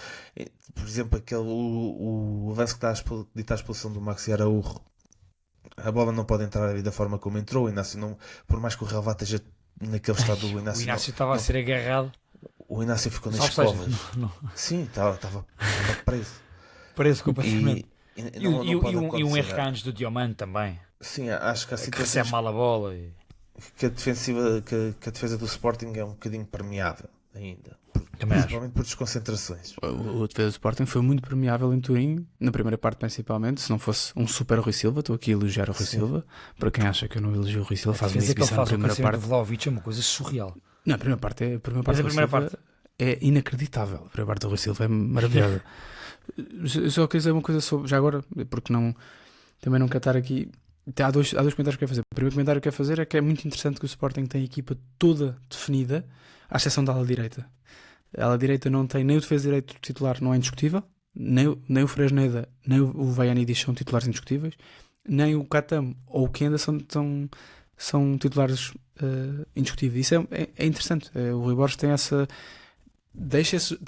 Por exemplo, o avanço que dita a expulsão do Maxi Araújo. A bola não pode entrar ali da forma como entrou. O Inácio não, por mais que o relvado esteja naquele estado do Inácio... O Inácio estava a ser agarrado. O Inácio ficou nas escovas. Sim, estava preso. Preso completamente. E um erro antes do Diomante também. Sim, acho que a situação... recebe mal a bola. que a defesa do Sporting é um bocadinho permeável ainda. Principalmente por desconcentrações. O defesa do Sporting foi muito permeável em Turim, na primeira parte principalmente, se não fosse um super Rui Silva. Estou aqui a elogiar o Rui Silva. Para quem acha que eu não elogio o Rui Silva, faz uma exibição na primeira parte. O Vlahovic é uma coisa surreal. Não, a primeira parte é inacreditável. A primeira parte do Rui Silva é maravilhosa. Eu só queria dizer uma coisa sobre, já agora, porque também não quero estar aqui. Há dois comentários que eu quero fazer. O primeiro comentário que eu quero fazer é que é muito interessante que o Sporting tem a equipa toda definida, à exceção da ala direita. A ala direita não tem nem o defesa direito titular, não é indiscutível, nem o Fresneda, nem o Vaianidis são titulares indiscutíveis, nem o Katam ou o Kenda são titulares indiscutíveis. Isso é interessante. O Rui Borges tem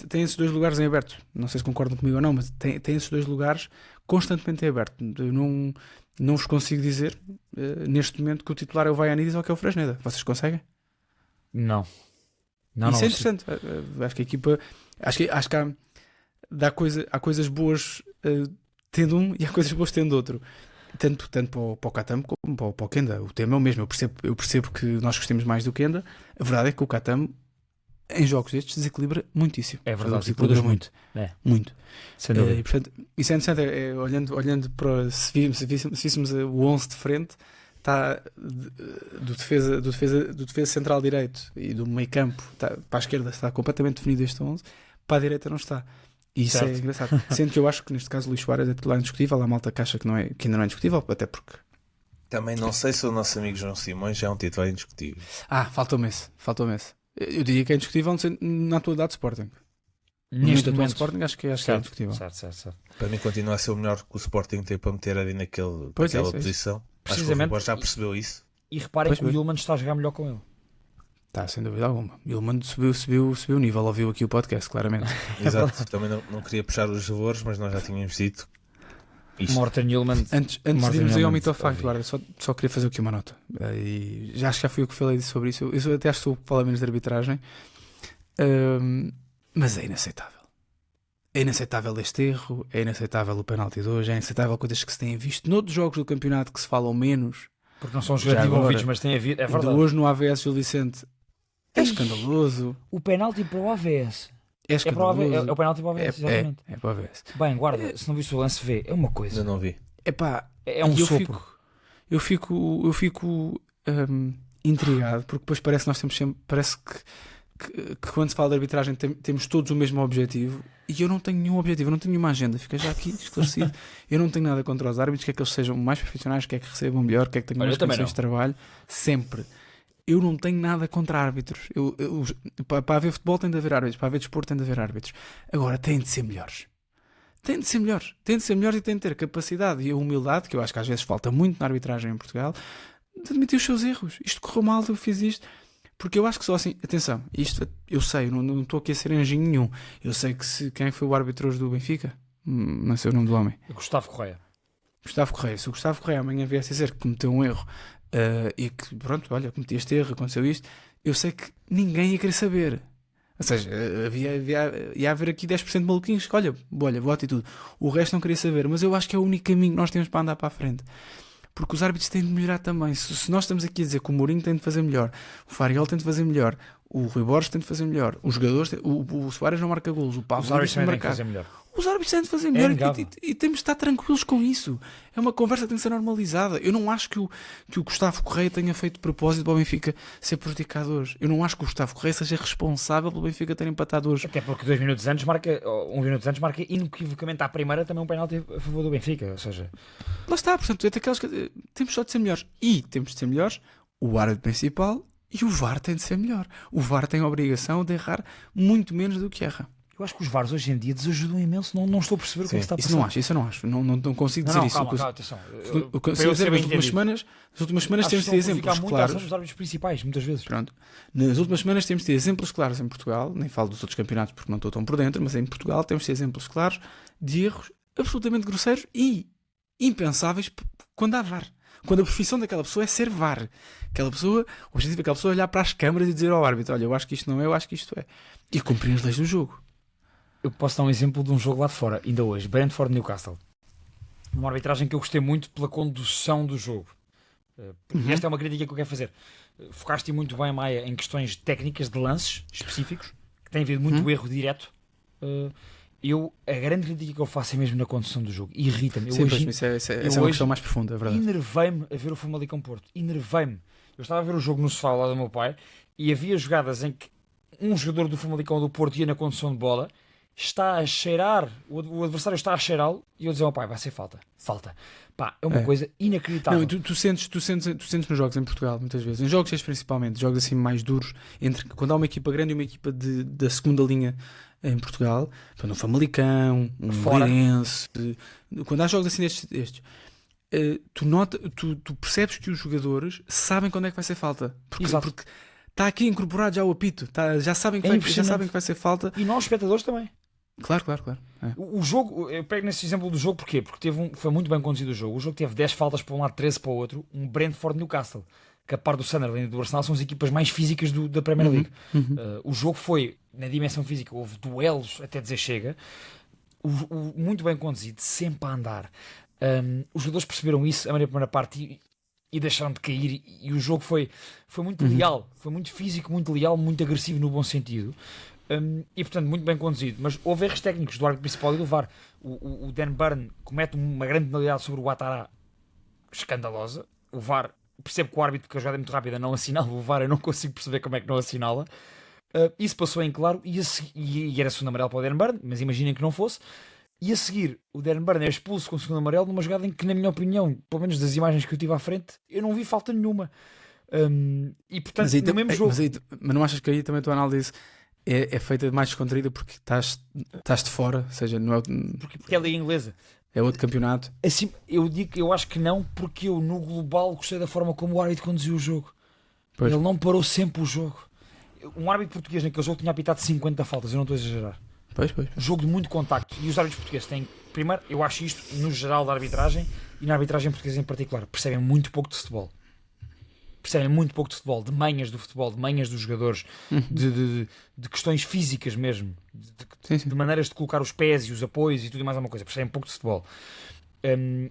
tem esses dois lugares em aberto. Não sei se concordam comigo ou não, mas tem esses dois lugares constantemente em aberto. Eu não vos consigo dizer neste momento que o titular é o Vaianidis ou que é o Fresneda. Vocês conseguem? Não. Isso é interessante. Acho que a equipa. Acho que há coisas boas tendo um e há coisas boas tendo outro. Tanto para o Katam como para o Kenda. O tema é o mesmo. Eu percebo que nós gostemos mais do Kenda. A verdade é que o Katam, em jogos destes, desequilibra muitíssimo. É verdade, desequilibra muito. Muito. Sem dúvida. E, portanto, isso é interessante. Olhando para. Se víssemos o 11 de frente, está do defesa central direito e do meio campo para a esquerda está completamente definido este 11, para a direita não está. E isso é engraçado. Sendo que eu acho que neste caso o Luís Soares é titular indiscutível, a malta que acha que ainda não é indiscutível, até porque. Também não sei se o nosso amigo João Simões já é um titular indiscutível. Faltou-me esse. Eu diria que é indiscutível na atualidade do Sporting. Neste atual momento, Sporting acho que é indiscutível. Certo. Para mim continua a ser o melhor que o Sporting tem para meter ali naquela posição. Acho que o Rui já percebeu isso. E reparem que o Yulman está a jogar melhor com ele. Está, sem dúvida alguma. O Yulman subiu o nível, ouviu aqui o podcast, claramente. Exato, também não queria puxar os valores, mas nós já tínhamos dito isto. Morten Yulman. Antes de irmos aí ao mitofacto, só queria fazer aqui uma nota. E acho que já fui eu que falei sobre isso. Eu até acho que estou a falar menos de arbitragem. Mas é inaceitável. É inaceitável este erro, é inaceitável o penalti de hoje, é inaceitável coisas que se têm visto noutros jogos do campeonato que se falam menos. Porque não são jogadores envolvidos, mas têm havido. É verdade. Hoje no AVS Gil Vicente é escandaloso. O penalti para o AVS. É escandaloso. É o penalti para o AVS, exatamente. É para o AVS. Bem, guarda, se não viste o lance, vê. É uma coisa. Ainda não vi. É um sopro. Eu fico intrigado, porque depois parece que nós temos sempre. Parece que quando se fala de arbitragem temos todos o mesmo objetivo e eu não tenho nenhum objetivo, eu não tenho nenhuma agenda, fica já aqui esclarecido. Eu não tenho nada contra os árbitros, quer que eles sejam mais profissionais, quer que recebam melhor, quer que tenham mais condições de trabalho, sempre. Eu não tenho nada contra árbitros. Para haver futebol tem de haver árbitros, para haver desporto tem de haver árbitros. Agora têm de ser melhores. Têm de ser melhores e têm de ter capacidade e a humildade, que eu acho que às vezes falta muito na arbitragem em Portugal, de admitir os seus erros. Isto correu mal, eu fiz isto. Porque eu acho que só assim, atenção, isto eu sei, não estou aqui a ser anjinho nenhum. Eu sei que quem foi o árbitro hoje do Benfica? Não sei o nome do homem. Gustavo Correia. Se o Gustavo Correia amanhã viesse a dizer que cometeu um erro e que, pronto, olha, cometi este erro, aconteceu isto, eu sei que ninguém ia querer saber. Ou seja, ia haver aqui 10% de maluquinhos que, olha, boa atitude. O resto não queria saber, mas eu acho que é o único caminho que nós temos para andar para a frente. Porque os árbitros têm de melhorar também. Se nós estamos aqui a dizer que o Mourinho tem de fazer melhor, o Fariol tem de fazer melhor, o Rui Borges tem de fazer melhor, os jogadores, o Soares não marca golos, o Pablo tem de marcar. Os árbitros têm de fazer melhor e temos de estar tranquilos com isso. É uma conversa que tem de ser normalizada. Eu não acho que o Gustavo Correia tenha feito de propósito para o Benfica ser prejudicado hoje. Eu não acho que o Gustavo Correia seja responsável pelo Benfica ter empatado hoje. Até porque 2 minutos antes marca inequivocamente à primeira também um penalti a favor do Benfica. Ou seja, lá está, portanto, é daquelas que temos só de ser melhores. E temos de ser melhores o árbitro principal e o VAR tem de ser melhor. O VAR tem a obrigação de errar muito menos do que erra. Eu acho que os VARs hoje em dia desajudam imenso. Não estou a perceber o que é que está a passar. Isso eu não acho. Não consigo dizer isso. Calma, atenção. Nas últimas semanas temos de ter exemplos claros. Os árbitros principais, muitas vezes. Pronto. Nas últimas semanas temos de ter exemplos claros em Portugal. Nem falo dos outros campeonatos porque não estou tão por dentro, mas em Portugal temos de ter exemplos claros de erros absolutamente grosseiros e impensáveis quando há VAR. Quando a profissão daquela pessoa é ser VAR. O objetivo daquela pessoa é olhar para as câmaras e dizer ao árbitro: olha, eu acho que isto não é, eu acho que isto é. E cumprir as leis do jogo. Eu posso dar um exemplo de um jogo lá de fora, ainda hoje, Brentford-Newcastle. Uma arbitragem que eu gostei muito pela condução do jogo. E esta é uma crítica que eu quero fazer. Focaste muito bem, Maia, em questões técnicas de lances específicos, que tem havido muito erro direto. A grande crítica que eu faço é mesmo na condução do jogo. Irrita-me. Sim, essa é uma questão mais profunda, é verdade. Enervei-me a ver o Famalicão Porto. Enervei-me. Eu estava a ver o jogo no sofá lá do meu pai e havia jogadas em que um jogador do Famalicão do Porto ia na condução de bola, está a cheirar, o adversário está a cheirá-lo e eu dizia ao pai, vai ser falta. Pá, é uma coisa inacreditável. Não, tu sentes nos jogos em Portugal, muitas vezes, em jogos principalmente, jogos assim mais duros, quando há uma equipa grande e uma equipa da segunda linha em Portugal, um Famalicão, um Moreirense, quando há jogos assim destes, tu percebes que os jogadores sabem quando é que vai ser falta. Porque está aqui incorporado já o apito, já sabem que vai ser falta. E nós, espectadores, também. Claro. É. O jogo, eu pego nesse exemplo do jogo, porquê? Porque foi muito bem conduzido o jogo. O jogo teve 10 faltas para um lado, 13 para o outro. Um Brentford-Newcastle, que a par do Sunderland e do Arsenal são as equipas mais físicas da Premier League. O jogo foi, na dimensão física, houve duelos até dizer chega. Muito bem conduzido, sempre a andar. Os jogadores perceberam isso a primeira parte e deixaram de cair. E o jogo foi muito leal, foi muito físico, muito leal, muito agressivo no bom sentido. E portanto muito bem conduzido, mas houve erros técnicos do árbitro principal e do VAR. O Dan Burn comete uma grande penalidade sobre o Ouattara escandalosa. O VAR, percebo que o árbitro, porque a jogada é muito rápida, não assinala. O VAR eu não consigo perceber como é que não assinala. Isso passou em claro e era segundo amarelo para o Dan Burn, mas imaginem que não fosse. E a seguir o Dan Burn é expulso com o segundo amarelo numa jogada em que, na minha opinião, pelo menos das imagens que eu tive à frente, eu não vi falta nenhuma. E portanto no mesmo jogo... Mas não achas que aí também a tua análise é feita mais descontraída porque estás de fora, ou seja, não é... porque é a liga inglesa, é outro campeonato? Assim, eu acho que não, porque eu no global gostei da forma como o árbitro conduziu o jogo. Pois. Ele não parou sempre o jogo. Um árbitro português naquele jogo tinha apitado 50 faltas, eu não estou a exagerar. Pois. Jogo de muito contacto, e os árbitros portugueses têm, primeiro, eu acho isto no geral da arbitragem e na arbitragem portuguesa em particular, percebem muito pouco de futebol. De manhas do futebol, de manhas dos jogadores, de questões físicas mesmo, de maneiras de colocar os pés e os apoios e tudo e mais alguma coisa. Percebem pouco de futebol.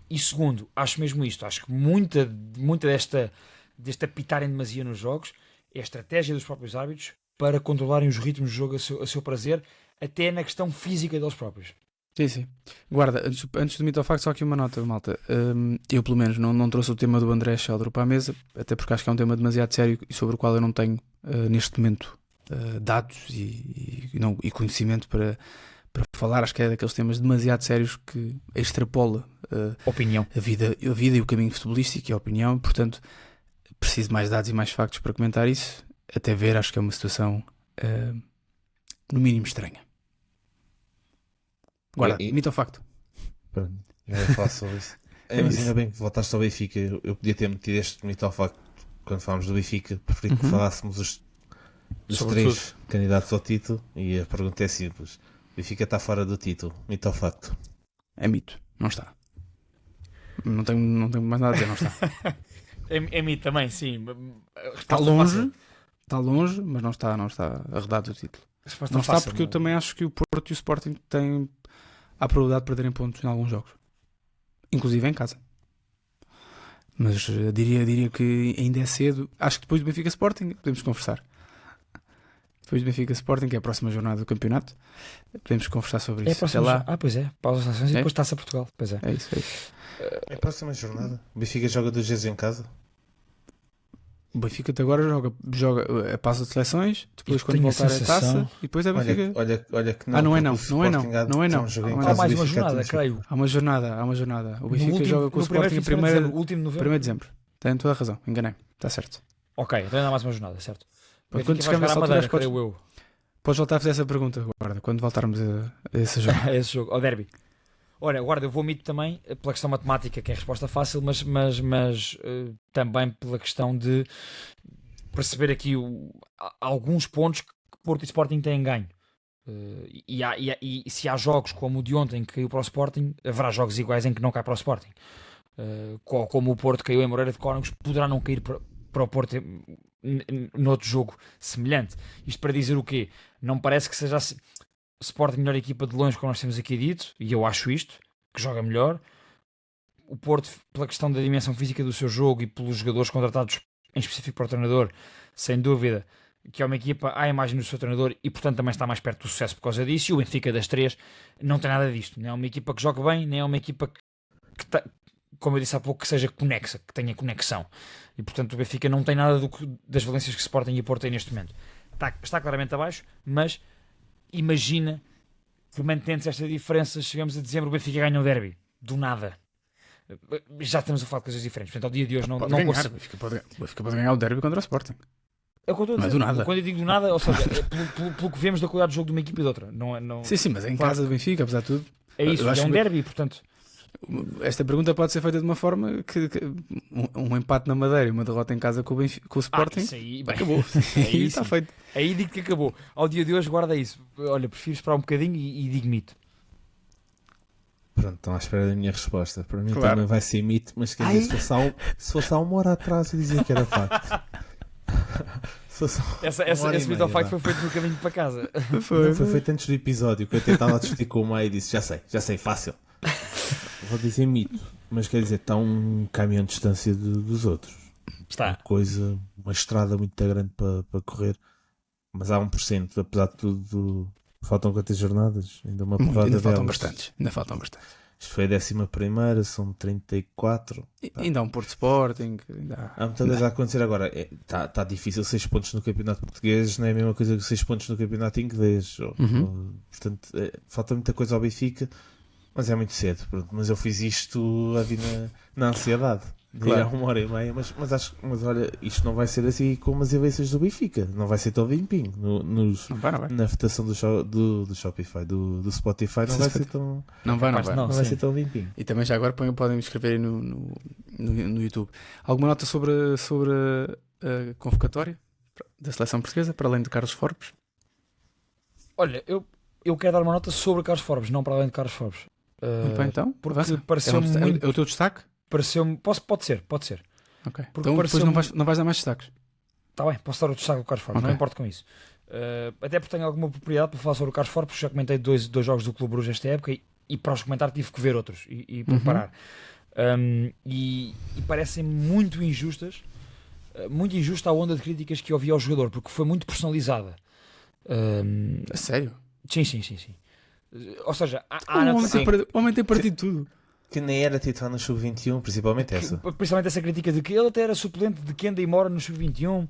E segundo, acho mesmo isto, acho que muita deste apitarem demasia nos jogos é a estratégia dos próprios árbitros para controlarem os ritmos do jogo a seu prazer, até na questão física deles próprios. Sim. Guarda, antes do mito ao facto, só aqui uma nota, malta. Eu, pelo menos, não trouxe o tema do André Sheldon para a mesa, até porque acho que é um tema demasiado sério e sobre o qual eu não tenho, neste momento, dados e conhecimento para falar. Acho que é daqueles temas demasiado sérios que extrapola opinião. A vida e o caminho futebolístico e a opinião. Portanto, preciso de mais dados e mais factos para comentar isso. Até ver, acho que é uma situação, no mínimo, estranha. Agora, mito ou facto? Pronto, já ia falar sobre isso. Mas ainda bem que voltaste ao Benfica. Eu podia ter metido este mito ao facto quando falámos do Benfica. Preferi que falássemos dos três candidatos ao título. E a pergunta é simples: o Benfica está fora do título, mito ou facto? É mito, não está. Não tenho mais nada a dizer, não está. É mito também, sim. Está longe, mas não está arredado o título. Não está porque eu também acho que o Porto e o Sporting têm a probabilidade de perderem pontos em alguns jogos, inclusive em casa. Mas diria que ainda é cedo. Acho que depois do Benfica Sporting podemos conversar. Depois do Benfica Sporting, que é a próxima jornada do campeonato, podemos conversar sobre isso. Pois é. Pausa das ações e depois Taça Portugal. Pois é. É isso. É a próxima jornada. O Benfica joga 2 vezes em casa. O Benfica até agora joga a pausa de seleções, depois quando voltar a taça, e depois é Benfica. Olha que não. Não é não. Há mais uma jornada, creio. Há uma jornada. O Benfica joga com o Sporting em 1 de dezembro. Tem toda a razão, enganei. Está certo. Ok, então ainda há mais uma jornada, certo? Quando chegamos a Madeira, podes voltar a fazer essa pergunta, guarda, quando voltarmos a esse jogo. A esse jogo, ao derby. Olha, guarda, eu vou mito também pela questão matemática, que é a resposta fácil, mas também pela questão de perceber aqui alguns pontos que Porto e Sporting têm ganho. E se há jogos como o de ontem que caiu para o Sporting, haverá jogos iguais em que não cai para o Sporting. Como o Porto caiu em Moreira de Cónegos, poderá não cair para o Porto noutro jogo semelhante. Isto para dizer o quê? Não parece que seja assim. Sporting melhor equipa de longe, como nós temos aqui dito, e eu acho isto, que joga melhor. o Porto, pela questão da dimensão física do seu jogo e pelos jogadores contratados em específico para o treinador, sem dúvida que é uma equipa à imagem do seu treinador e portanto também está mais perto do sucesso por causa disso. E o Benfica das três não tem nada disto, nem é uma equipa que joga bem, nem é uma equipa que como eu disse há pouco, que seja conexa, que tenha conexão, e portanto o Benfica não tem nada das valências que Sporting e Porto têm neste momento. Está claramente abaixo, mas imagina que mantendo-se esta diferença, chegamos a dezembro, o Benfica ganha o derby do nada. Já estamos a falar de coisas diferentes, portanto ao dia de hoje não ganhar, consigo. o Benfica pode ganhar o derby contra o Sporting. É o que eu estou a Não é dizer. do nada. Quando eu digo do nada, ou seja, é pelo que vemos da qualidade de jogo de uma equipa e de outra. Não... Sim, mas é em Claro. casa do Benfica, apesar de tudo. É isso, Eu acho é um que- derby, portanto. Esta pergunta pode ser feita de uma forma que um empate na Madeira e uma derrota em casa com o Sporting, Isso aí, bem, acabou. aí Aí está sim. feito. Aí digo que acabou. Ao dia de hoje, guarda isso. Olha, prefiro esperar um bocadinho e digo mito. Pronto, estão à espera da minha resposta. Para mim Claro. também vai ser mito, mas quer dizer, se fosse há uma hora atrás eu dizia que era facto. Se fosse uma hora e Esse mito meia, ao facto vá. foi feito no caminho para casa. Não, foi feito antes do episódio, que eu até estava a discutir com o Maia e disse, já sei, fácil. Vou dizer mito, mas quer dizer, está um caminhão de distância dos outros. Está. Uma estrada muito grande para correr, mas há 1%, apesar de tudo, faltam quantas jornadas? Ainda uma porrada Ainda faltam delas. bastantes. Ainda faltam bastantes. Isto foi a 11ª, são 34. Ainda há um Porto Sporting. Ainda Há muita coisa a acontecer agora. Está difícil 6 pontos no campeonato português, não é a mesma coisa que 6 pontos no campeonato inglês. Portanto, falta muita coisa ao Benfica, mas é muito cedo. Pronto. Mas eu fiz isto a vir na ansiedade. Claro. Há uma hora e meia, mas olha, isto não vai ser assim como as eleições do Benfica. Não vai ser tão limpinho. Não vai. Na votação do Shopify, do Spotify, não vai ser tão, Não vai. não vai sim. ser tão limpinho. E também já agora podem me escrever aí no YouTube. Alguma nota sobre a convocatória da seleção portuguesa, para além de Carlos Forbes? Olha, eu quero dar uma nota sobre Carlos Forbes, não para além de Carlos Forbes. Muito bem, então. Porque avança. pareceu-me é muito. o teu destaque? Pareceu-me. Pode ser. Ok. Porque Então depois pareceu-me- não vais dar mais destaques. Está bem, posso dar o destaque do Carlos Forbes, Ok. não importa com isso. Até porque tenho alguma propriedade para falar sobre o Carlos Forbes, porque já comentei dois jogos do Clube Bruges esta época e para os comentar tive que ver outros e preparar. E parecem muito injustas, muito injusta a onda de críticas que eu ouvi ao jogador, porque foi muito personalizada. A sério? Sim. Ou seja, O homem tem partido tudo. Que nem era titular no Sub-21, principalmente essa. principalmente essa crítica de que ele até era suplente de Kenda e Mora no Sub-21.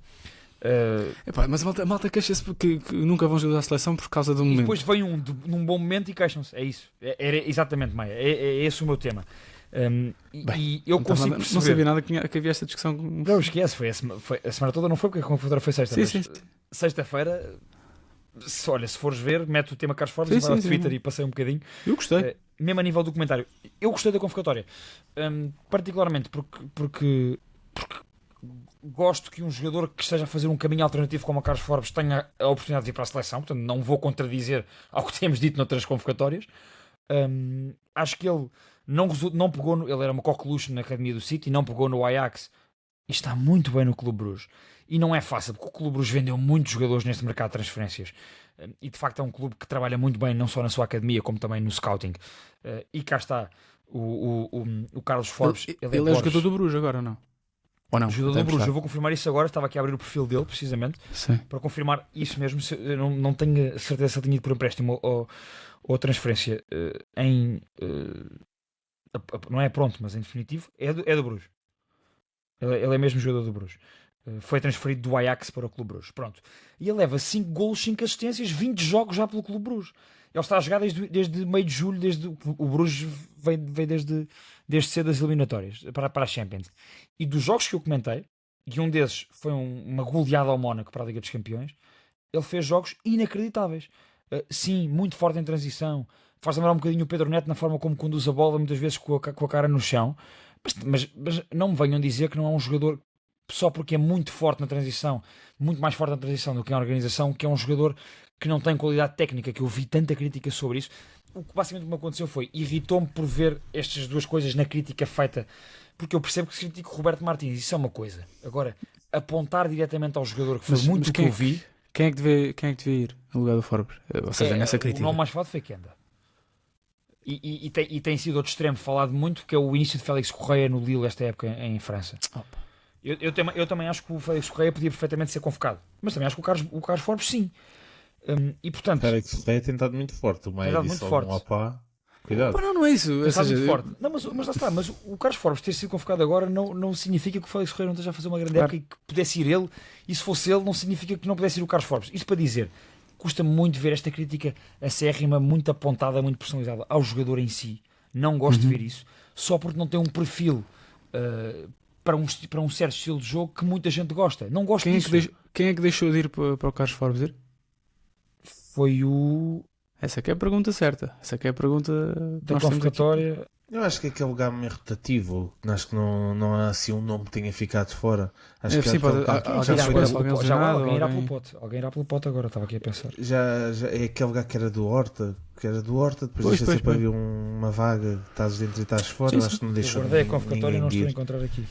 Epá, mas a malta queixa-se porque que nunca vão jogar a seleção por causa do E momento. depois vem num bom momento e queixam-se. É isso. Era exatamente, Maia. É esse o meu tema. E eu consigo perceber. Não sabia nada que havia esta discussão. Não, esquece. Foi a semana toda, não foi porque a convocatória foi sexta. Sim. Sexta-feira, se fores ver, mete o tema Carlos Forbes e vai ao Twitter e passei um bocadinho. Eu gostei. Mesmo a nível do comentário. Eu gostei da convocatória. Particularmente porque gosto que um jogador que esteja a fazer um caminho alternativo como o Carlos Forbes tenha a oportunidade de ir para a seleção. Portanto, não vou contradizer ao que temos dito noutras convocatórias. Acho que ele não pegou ele era uma coqueluche na Academia do City, não pegou no Ajax e está muito bem no Clube Bruges. E não é fácil, porque o Clube Bruges vendeu muitos jogadores neste mercado de transferências. E de facto é um clube que trabalha muito bem, não só na sua academia, como também no scouting. E cá está o Carlos Forbes. Ele é jogador do Bruges agora, não? Ou não? Jogador do Bruges. Eu vou confirmar isso agora. Estava aqui a abrir o perfil dele, precisamente, Sim. para confirmar isso mesmo. Eu não tenho certeza se ele tinha ido por empréstimo ou transferência não é pronto, mas em definitivo é do Bruges. Ele é mesmo jogador do Bruges. Foi transferido do Ajax para o Clube Bruges. Pronto. E ele leva 5 golos, 5 assistências, 20 jogos já pelo Clube Bruges. Ele está a jogar desde meio de julho, o Bruges veio desde cedo das eliminatórias para a Champions. E dos jogos que eu comentei, e um desses foi uma goleada ao Mónaco para a Liga dos Campeões, ele fez jogos inacreditáveis. Sim, muito forte em transição. Faz lembrar um bocadinho o Pedro Neto na forma como conduz a bola, muitas vezes com a cara no chão. Mas não me venham dizer que não é um jogador só porque é muito forte na transição, muito mais forte na transição do que na organização, que é um jogador que não tem qualidade técnica, que eu vi tanta crítica sobre isso. O que basicamente me aconteceu foi, irritou-me por ver estas duas coisas na crítica feita, porque eu percebo que se critica o Roberto Martins, isso é uma coisa. Agora, apontar diretamente ao jogador, que foi muito o que eu vi... Quem é que devia ir no lugar do Forbes? Ou seja, nessa crítica. O nome mais falado foi Kenda. E tem sido outro extremo falado muito, que é o início de Félix Correia no Lille esta época em França. Eu também acho que o Félix Correia podia perfeitamente ser convocado, mas também acho que o Carlos Forbes sim. E portanto, Félix Correia tem estado muito forte. O Maia disse algum opá. Cuidado. Não é isso. Ou seja, muito forte. Não, mas lá está. Mas o Carlos Forbes ter sido convocado agora não significa que o Félix Correia não esteja a fazer uma grande época e que pudesse ir ele. E se fosse ele, não significa que não pudesse ir o Carlos Forbes. Isto para dizer, custa muito ver esta crítica acérrima, muito apontada, muito personalizada ao jogador em si. Não gosto de ver isso. Só porque não tem um perfil para um certo estilo de jogo que muita gente gosta. Não gosto disso. Quem é que deixou de ir para o Carlos Forbes ir? Foi o... Essa que é a pergunta certa. Essa que é a pergunta da convocatória. Eu acho que aquele lugar meio rotativo. Acho que não há assim um nome que tenha ficado fora. Acho que sim, pode, alguém irá pelo pote. Alguém irá pelo pote agora, estava aqui a pensar. Já é aquele lugar que era do Horta. Depois deixa sempre haver uma vaga. Estás dentro e estás fora. Sim, acho que não deixou. Guardei a convocatória e não estou a encontrar aqui.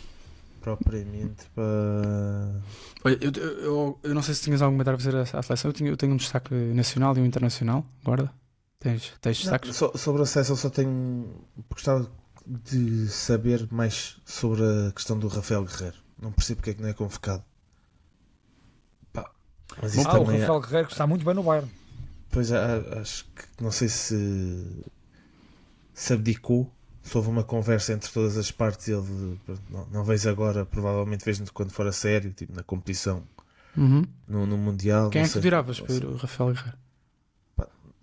Propriamente para... Olha, eu não sei se tinhas algum comentário a fazer à seleção. Eu tenho um destaque nacional e um internacional. Guarda. Tens destaques? Sobre a seleção só tenho... Gostava de saber mais sobre a questão do Rafael Guerreiro. Não percebo porque é que não é convocado. Mas isso o Rafael Guerreiro que está muito bem no Bayern. Pois acho que não sei se abdicou. Se houve uma conversa entre todas as partes, ele não vejo agora, provavelmente vejo quando for a sério, tipo na competição, no Mundial. Quem é que viravas para o Rafael Guerreiro?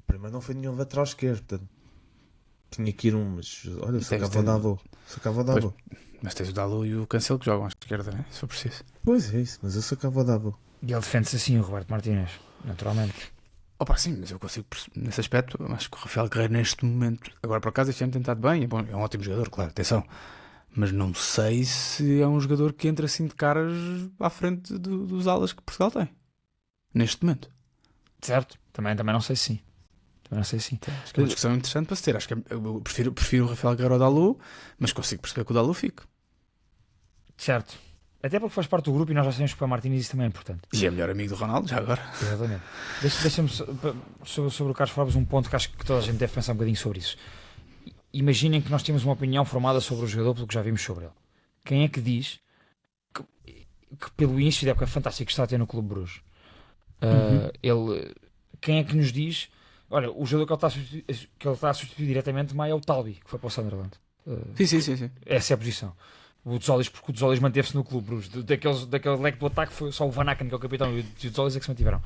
Primeiro não foi nenhum lateral esquerdo, portanto tinha que ir mas olha, sacava o Dalot. Mas tens o Dalot e o Cancelo que jogam à esquerda, né? Se for preciso. Pois é isso, mas eu sacava o Dalot. E ele defende-se assim, o Roberto Martínez, naturalmente. Opa, sim, mas eu consigo, nesse aspecto, acho que o Rafael Guerreiro neste momento, agora por acaso este ano tem estado bem, é um ótimo jogador, claro, atenção, mas não sei se é um jogador que entra assim de caras à frente dos alas que Portugal tem, neste momento. Certo, também não sei se sim. Acho que é uma discussão interessante para se ter, acho que eu prefiro o Rafael Guerreiro ao Dalot, mas consigo perceber que o Dalot fique. Certo. Até porque faz parte do grupo e nós já sabemos que para Martínez isso também é importante. E é melhor amigo do Ronaldo, já agora. Exatamente. Deixa-me sobre o Carlos Forbes um ponto que acho que toda a gente deve pensar um bocadinho sobre isso. Imaginem que nós temos uma opinião formada sobre o jogador pelo que já vimos sobre ele. Quem é que diz que pelo início da época fantástica que está a ter no Clube Bruges, quem é que nos diz, olha, o jogador que ele está a substituir diretamente mais é o Talbi, que foi para o Sunderland. Sim. Essa é a posição. O Desolis, porque o Desolis manteve-se no Clube Bruges. Daquele leque do ataque foi só o Van Aken, que é o capitão, e o Desolis é que se mantiveram.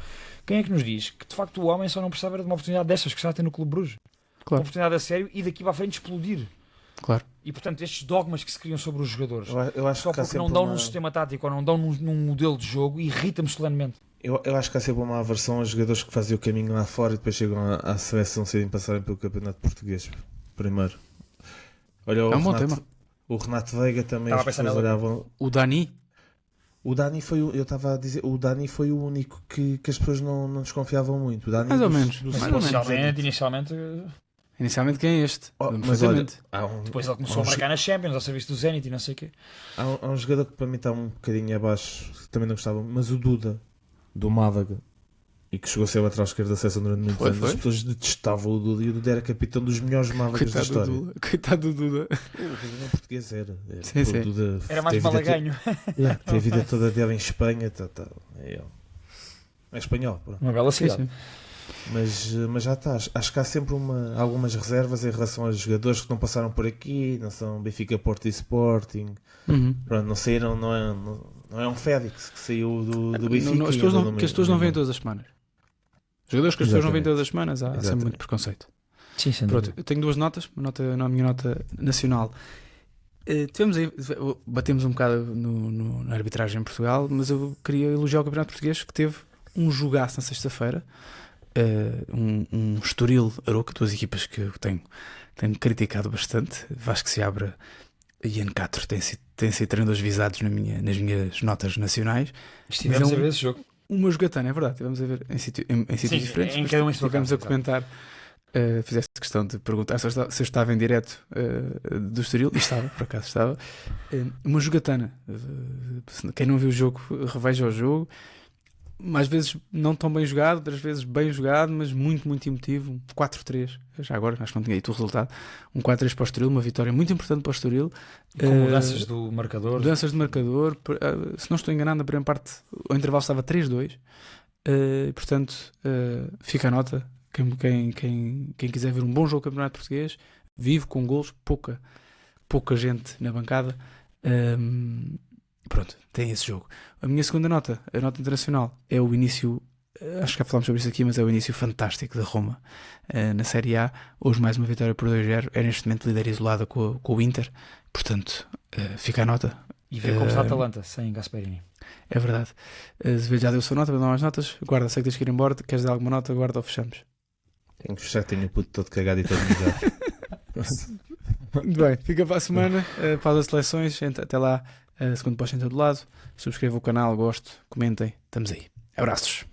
Quem é que nos diz que de facto o homem só não precisava de uma oportunidade destas que está a ter no Clube Bruges? Claro. Uma oportunidade a sério e daqui para a frente explodir. Claro. E portanto estes dogmas que se criam sobre os jogadores, eu acho só que porque não dão num sistema tático ou não dão num modelo de jogo, irrita-me solenemente. Eu acho que há sempre uma aversão aos jogadores que fazem o caminho lá fora e depois chegam à seleção sem passarem pelo campeonato português primeiro. Olha, é um bom tema. O Renato Veiga também, as pessoas olhavam... O Dani foi, eu estava a dizer, o Dani foi o único que as pessoas não desconfiavam muito. O Dani mais ou menos. Inicialmente quem é este? Mas olha, depois ele começou a marcar nas Champions, ao serviço do Zenit e não sei o quê. Há um jogador que para mim está um bocadinho abaixo, que também não gostava, mas o Duda, do Málaga, e que chegou a ser lateral esquerdo da seleção durante muitos anos. As pessoas detestavam o Duda e o Duda era capitão dos melhores Málagas da história. Coitado do Duda. O Duda português era. Sim. Duda era mais malaganho. Tem a vida toda dele em Espanha. É espanhol. Pronto. Uma bela cidade. Mas já está. Acho que há sempre algumas reservas em relação aos jogadores que não passaram por aqui, não são Benfica, Porto e Sporting. Pronto, não saíram, não é um Félix que saiu do Benfica. Que as pessoas não veem todas as semanas. Jogadores que as pessoas não veem todas as semanas, há sempre muito preconceito. Sim, pronto, eu tenho duas notas. A minha nota nacional. Batemos um bocado na arbitragem em Portugal, mas eu queria elogiar o Campeonato Português, que teve um jogaço na sexta-feira. Um Estoril Aroca, duas equipas que eu tenho criticado bastante. Vasco Seabra e Ian Catro têm sido treinadores visados nas minhas notas nacionais. Estivemos a ver esse jogo. Uma jogatana, é verdade, estivemos a ver em sítios diferentes. Em cada um estivemos a comentar. Fizeste questão de perguntar se eu estava em direto do Estoril, e estava, por acaso estava. Uma jogatana. Quem não viu o jogo, reveja o jogo. às vezes não tão bem jogado, outras vezes bem jogado, mas muito, muito emotivo. 4-3, já agora, acho que não tinha dito o resultado. Um 4-3 para o Estoril, uma vitória muito importante para o Estoril. Com mudanças do marcador. Mudanças de marcador. Se não estou enganado, na primeira parte o intervalo estava 3-2. Portanto, fica a nota. Quem quiser ver um bom jogo do Campeonato Português, vivo com golos, pouca gente na bancada. Pronto, tem esse jogo. A minha segunda nota, a nota internacional, é o início, acho que já falámos sobre isso aqui, mas é o início fantástico da Roma na Série A. Hoje mais uma vitória por 2-0, é neste momento líder isolada com o Inter, portanto fica a nota. E vê como está a Atalanta, sem Gasperini. É verdade. Azevedo já deu a sua nota, vou dar mais notas. Guarda, sei que tens que ir embora, queres dar alguma nota? Guarda ou fechamos? Tenho que fechar, tenho o puto todo cagado e todo mijado. Muito bem, fica para a semana, para as seleções, até lá, segundo posto em todo lado. Subscrevam o canal, gosto, comentem, estamos aí. Abraços.